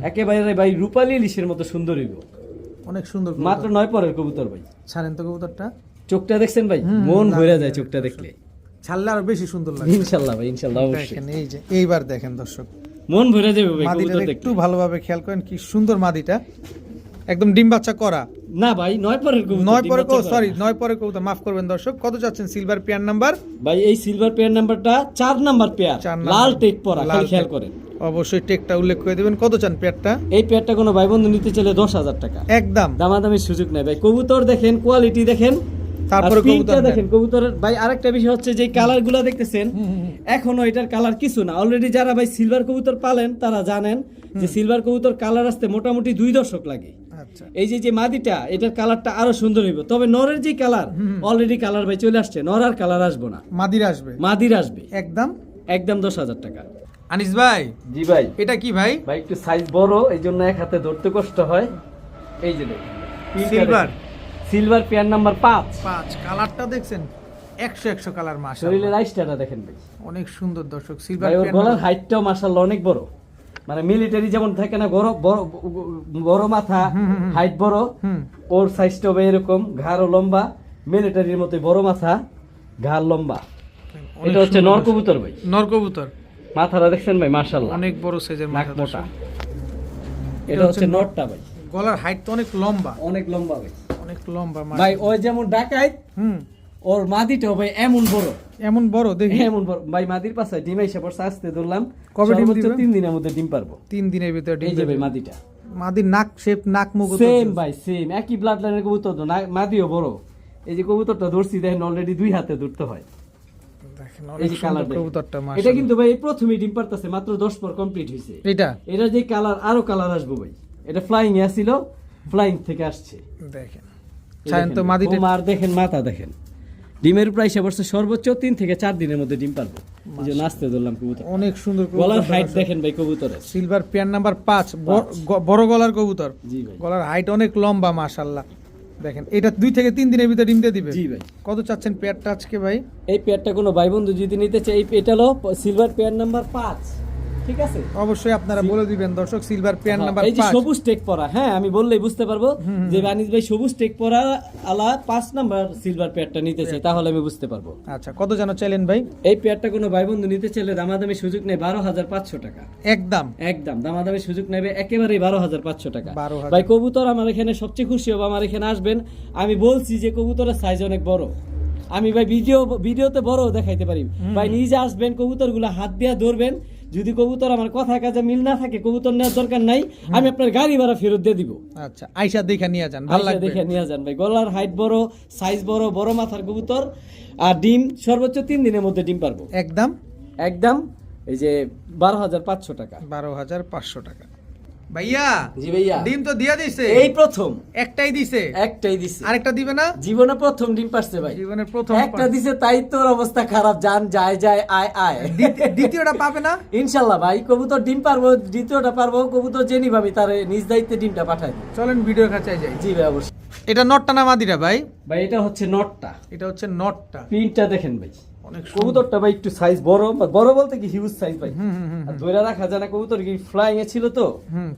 একেবারে ভাই রূপালী ইলিশের মতো সুন্দর হইব। অনেক সুন্দর কবুতর। মাত্র 9 পরের কবুতর ভাই। ছাড়েন তো কবুতরটা, চোখটা দেখছেন ভাই, মন ভরে যায় চোখটা দেখলে। ছাড়লে আরো বেশি সুন্দর লাগে। ইনশাআল্লাহ ভাই, ইনশাআল্লাহ অবশ্যই দেখেন এই যে, এইবার দেখেন দর্শক মন ভরে যাবে ভাই মাদিটা কবুতর একটু দেখলে। ভালোভাবে খেয়াল করেন, কি সুন্দর মাদিটা, একদম ডিম বাচ্চা করা। না ভাই 9 পরের কবুতর। 9 পরে, ডিম বাচ্চা করা সরি না। 9 পরে কবুতর, মাফ করবেন দর্শক। কত চাচ্ছেন সিলভার পেয়ার নাম্বার? ভাই এই সিলভার পেয়ার নাম্বারটা 4 নাম্বার পেয়ার, 4 নাম্বার। লাল টেক পরা, লাল খালি খেয়াল টেক। করেন। অবশ্যই টেকটা উল্লেখ করে দিবেন। কত চান পেয়ারটা? এই পেয়ারটা কোনো ভাই বন্ধু নিতে চাইলে 10,000 টাকা, একদম। দামাদামির সুযোগ নাই ভাই। কবুতর দেখেন, কোয়ালিটি দেখেন, তারপরে আর প্রিন্টটা কবুতর দেখেন কবুতরের। ভাই আরেকটা বিষয় হচ্ছে যে কালার গুলা দেখতেছেন, এখনো এটার কালার কিছু না। অলরেডি যারা ভাই সিলভার কবুতর পালেন তারা জানেন যে সিলভার কবুতর কালার আসতে মোটামুটি 2 দশক লাগে। আচ্ছা, এই যে মাদিটা, এটার কালারটা আরো সুন্দর হইব। তবে নরের যে কালার, অলরেডি কালার ভাই চলে আসছে, নর আর কালার আসবো না, মাদির আসবে মাদির আসবে। একদম। একদম 10,000 টাকা। আনিস ভাই, জি ভাই। এটা কি ভাই? ভাই একটু সাইজ বড়, এই জন্য এক হাতে ধরতে কষ্ট হয়। এই যে দেখেন সিলভার, সিলভার পেয়ার নাম্বার 5। 5। কালারটা দেখছেন, 100 কালার, মাশাআল্লাহ শরীরের আইসটা দেখেন ভাই, অনেক সুন্দর দর্শক। সিলভার ভাই ওর পেয়ার গলার নাম্বার, হাইটটাও মাশাআল্লাহ অনেক বড়, মানে মিলিটারি যেমন থাকে না, বড় বড় বড় মাথা, হাইট বড়, ওর সাইজটাও ভাই এরকম, ঘাড়ও লম্বা, মিলিটারির মতো বড় মাথা, ঘাড় লম্বা। অনেক এটা হচ্ছে সুন্দর নর দর্শক। কবুতর ভাই, নর কবুতর, মাথাটা দেখছেন ভাই মাশাআল্লাহ, অনেক বড় সাইজের নাক মাথা মোটা। দর্শক। এটা হচ্ছে নরটা ভাই, গলার হাইট তো অনেক লম্বা, অনেক লম্বা ভাই। অনেক লম্বা ভাই ওই যেমন ডাকাইত, ওর মাদিটাও ভাই এমন বড়, এমন বড় দেখি। এমন বড় ভাই। মাদির পাশে ডিম এসে পড়ছে, আসতে ধরলাম কবে ডিম সর্বোচ্চ দিবে? 3 দিনের মধ্যে ডিম পারবো। 3 দিনের ভিতরে ডিম এই যে দেবে। ভাই মাদিটা মাদির নাক শেপ, নাক মুখ সেম ভাই, সেম একই ব্লাড লাইনের কবুতর তো, মাদিও বড়। এই যে কবুতরটা ধরছি দেখেন, অলরেডি 2 হাতে ধরতে হয়। দেখেন এই অনেক যে সুন্দর কালার কবুতরটা, এটা মাশাআল্লাহ। কিন্তু ভাই এই প্রথমেই ডিম পারতেছে, মাত্র 10 পর কমপ্লিট হইছে। এটা এটা যে কালার, আরো কালার আসবে ভাই। এটা ফ্লাইং এ ছিল, ফ্লাইং থেকে আসছে। দেখেন, এই ছাড়েন তো দেখেন, মাদিটা, আর দেখেন মাথা দেখেন, ডিমের প্রাইস বর্ষে সর্বোচ্চ 3 থেকে 4 দিনের মধ্যে ডিম পারবো। এই যে নাচতে ধরলাম কবুতর, অনেক সুন্দর গলার কবুতর। হাইট দেখেন ভাই কবুতরের। সিলভার পেয়ার নাম্বার 5, বড় গলার কবুতর, জি ভাই, গলার হাইট অনেক লম্বা, মাশাআল্লাহ। দেখেন এটা 2 থেকে 3 দিনের ভিতরে ডিম দিয়ে দিবে। জি ভাই। কত চাচ্ছেন পেয়ারটা আজকে ভাই? এই পেয়ারটা কোনো ভাই বন্ধু যদি নিতে চাই, এটা হলো সিলভার পেয়ার নাম্বার 5, ঠিক আছে? অবশ্যই আপনারা বলে দিবেন দর্শক, সিলভার পেয়ার নাম্বার এই যে 5। সবুজ টেক পরা, হ্যাঁ আমি বললেই বুঝতে পারবো যে আনিস ভাই সবুজ টেক পরা আলা 5 নাম্বার সিলভার পেয়ারটা নিতে চাই, তাহলে আমি বুঝতে পারবো। আচ্ছা, কত জানো চাইলেন ভাই? এই পেয়ারটা কোনো ভাই বন্ধু নিতে চাইলে দামাদামি সুযোগ নেই, 12,500 টাকা। একদম একদম দামাদামি সুযোগ নেবে, একেবারেই 12,500 টাকা। 12,000 ভাই কবুতর আমার এখানে সবচেয়ে খুশি হবে, আমার এখানে আসবেন। আমি বলছি যে কবুতরের সাইজ অনেক বড়, আমি ভাই ভিডিওতে বড় দেখাইতে পারি। ভাই নিজে আসবেন, কবুতরগুলো হাত দিয়ে ধরবেন। যদি কবুতর আমার কথা কাজে মিল না থাকে, কবুতর নেওয়ার দরকার নাই, আমি আপনার গাড়ি ভাড়া ফেরত দিয়ে দিব। আচ্ছা, আইসা দেখা নিয়ে যান, ভালো আইসা লাগবে। দেখে নিয়ে যান ভাই। গলার হাইট বড়, সাইজ বড়, বড় মাথার কবুতর, আর ডিম সর্বোচ্চ 3 দিনের মধ্যে ডিম পারবো। একদম একদম এই যে 12,500 টাকা। 12,500 টাকা। ভাইয়া জি ভাইয়া, ডিম তো দিয়া দিছে, এই প্রথম একটাই দিছে, একটাই দিছে। আরেকটা দিবে না? জীবনে প্রথম ডিম পারছে ভাই, জীবনের প্রথম একটা দিছে, তাই তোর অবস্থা খারাপ। জান যায় যায়, আয় আয়। দ্বিতীয়টা পাবে না? ইনশাল্লাহ ভাই, কবুতর ডিম পারবো, দ্বিতীয়টা পারবো। কবুতর জেনি ভাবি তার নিজ দায়িত্বে ডিমটা পাঠাই দিই। চলেন ভিডিও কাছায় যাই। জি ভাই অবশ্যই। এটা নটটা না মাদিরা ভাই? ভাই এটা হচ্ছে নটটা, এটা হচ্ছে নটটা, প্রিন্টটা দেখেন ভাই। অনেক সুন্দর। কবুতরটা ভাই একটু সাইজ বড়, বড় বলতে কি হিউজ সাইজ ভাই। আর ধরে রাখা যায় না, কবুতর কি ফ্লাইং এ ছিল তো,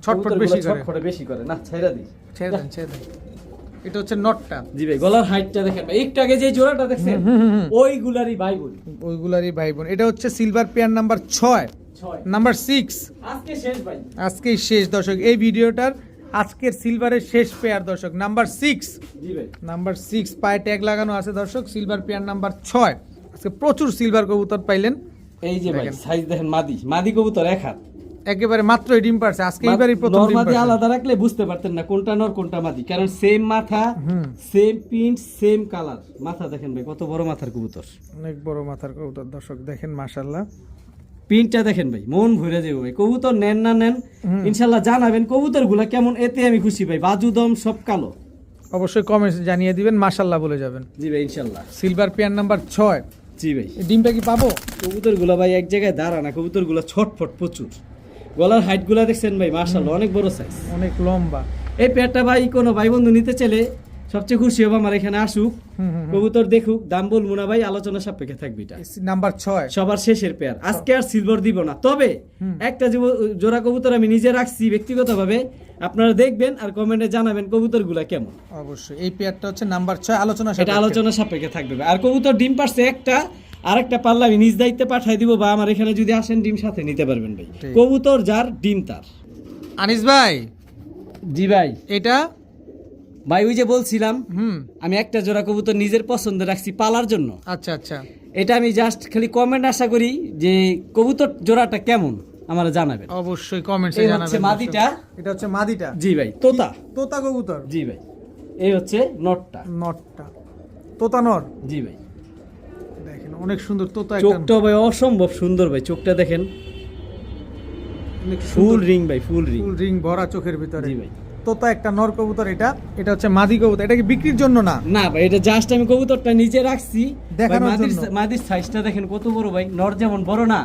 ছটফট বেশি করে, ছটফট বেশি করে না, ছেড়ে দিই। ছেড়ে দেন, ছেড়ে দেন। এটা হচ্ছে নটটা। জি ভাই, গলার হাইটটা দেখেন ভাই, একটু আগে যে জোড়াটা দেখছেন ওইগুলারই ভাই বলি, ওইগুলারই ভাই বোন। এটা হচ্ছে সিলভার পেয়ার নাম্বার 6, নাম্বার 6 আজকে শেষ ভাই। আজকেই শেষ দর্শক। এই ভিডিওটার আজকের সিলভারের শেষ পেয়ার দর্শক নাম্বার 6, জি ভাই নাম্বার 6 পায়ে ট্যাগ লাগানো আছে দর্শক, সিলভার পেয়ার নাম্বার 6। আজকে প্রচুর সিলভার কবুতর পাইলেন, এই যে ভাই দেখেন। সাইজ দেখেন, মাদি কবুতর এক হাত। একেবারে মাত্রই ডিম পারছে আজকে, এইবারই প্রথম ডিম নরমাদি পারছে। আলাদা রাখলে বুঝতে পারতেন না কোনটা নর কোনটা মাদি, কারণ সেম মাথা, সেম পিন, সেম কালার। মাথা দেখেন ভাই কত বড় মাথার কবুতর, অনেক বড় মাথার কবুতর দর্শক দেখেন মাশাআল্লাহ। পিনটা দেখেন ভাই, মন ভরে যাবে ভাই। কবুতর নেন না নেন ইনশাল্লাহ জানাবেন কবুতর গুলা কেমন, এতে আমি খুশি ভাই। বাজু দম সব কালো। অবশ্যই কমেন্টে জানিয়ে দিবেন, মাশাআল্লাহ বলে যাবেন। জি ভাই ইনশাল্লাহ। সিলভার পেয়ার নাম্বার 6, জি ভাই এই ডিমটা কি পাবো? কবুতর গুলা ভাই এক জায়গায় দাঁড়া না, কবুতর গুলা ছটফট প্রচুর। গলার হাইট গুলা দেখছেন ভাই মাশাআল্লাহ, অনেক বড় সাইজ। অনেক লম্বা। এই পেয়ারটা ভাই কোনো ভাই বন্ধু নিতে চাইলে সবচেয়ে খুশি হবে আমার এখানে আসুক, কবুতর দেখুক, দাম বলবো না ভাই, আলোচনা সাপেক্ষে থাকবে এটা। নাম্বার 6, সবার শেষের পেয়ার, আজকে আর সিলভার দিব না, তবে একটা জোড়া কবুতর আমি নিজে রাখছি ব্যক্তিগতভাবে, আপনারা দেখবেন আর কমেন্টে জানাবেন কবুতর গুলা কেমন। অবশ্যই এই পেয়ারটা হচ্ছে নাম্বার 6, আলোচনা এটা সাপেক্ষে। আলোচনা সাপেক্ষে থাকবে ভাই। আর কবুতর ডিম পারছে একটা, আরেকটা পারলে আমি নিজ দায়িত্বে পাঠাই দিব, বা আমার এখানে যদি আসেন ডিম সাথে নিতে পারবেন ভাই। ঠিক। কবুতর যার ডিম তার। আনিস ভাই জি ভাই। এটা ভাই ওই যে বলছিলাম হুম আমি একটা জোড়া কবুতর নিজের পছন্দ রাখছি পালার জন্য। আচ্ছা আচ্ছা, এটা আমি জাস্ট খালি কমেন্ট আশা করি যে কবুতর জোড়াটা কেমন আমার জানাবেন। অবশ্যই কমেন্টসে এই জানাবেন। হচ্ছে মাদিটা। এটা হচ্ছে মাদিটা। জি ভাই তোতা। তোতা কবুতর। জি ভাই এই হচ্ছে নটটা। নটটা তোতা নর। জি ভাই দেখেন অনেক সুন্দর তোতা একটা। চোখটা ভাই অসম্ভব সুন্দর ভাই, চোখটা দেখেন অনেক ফুল রিং ভাই, ফুল রিং। ফুল রিং ভরা চোখের ভিতরে। জি ভাই। তোতা একটা নর কবুতর, এটা হচ্ছে মাদি কবুতর। এটা কি বিক্রির জন্য না? না ভাই এটা জাস্ট আমি কবুতরটা নিচে রাখছি দেখানোর ভাই। জন্য। মাদির সাইজটা দেখেন কত বড় ভাই, নর যেমন বড় না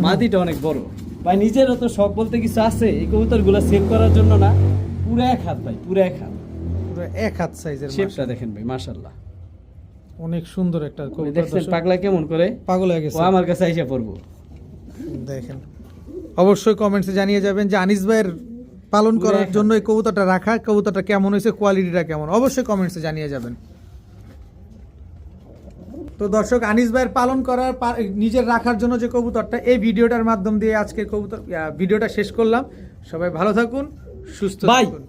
মাদিটা অনেক বড় ভাই। নিজেরও তো শখ বলতে কিছু আছে, এই কবুতরগুলো সেল করার জন্য না, পুরো এক হাত ভাই, পুরো এক হাত। পুরো এক হাত সাইজের। শেপটা দেখেন ভাই মাশাআল্লাহ, অনেক সুন্দর একটা কবুতর দেখছেন দর্শক। পাগলা কেমন করে পাগল হয়ে ও গেছে। আমার কাছে আইসা পড়বো। দেখেন অবশ্যই কমেন্টসে জানিয়ে যাবেন যে আনিস ভাইয়ের পালন পুরো করার এক জন্য এই কবুতরটা রাখা, কবুতরটা কেমন হয়েছে, কোয়ালিটিটা কেমন, অবশ্যই কমেন্টসে জানিয়ে যাবেন। তো দর্শক আনিস ভাইয়ের পালন করার নিজের রাখার জন্য যে কবুতরটা, এই ভিডিওটার মাধ্যম দিয়ে আজকের ভিডিওটা শেষ করলাম। সবাই ভালো থাকুন, সুস্থ ভাই। থাকুন।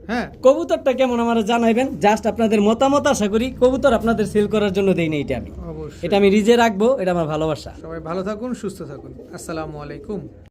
হ্যাঁ কবুতরটা কেমন আমার জানাইবেন, জাস্ট আপনাদের মতামত আশা করি। কবুতর আপনাদের সেল করার জন্য দেই না, এটা আমি অবশ্যই। এটা আমি রিজে রাখবো, এটা আমার ভালোবাসা। সবাই ভালো থাকুন, সুস্থ থাকুন। আসসালামু আলাইকুম।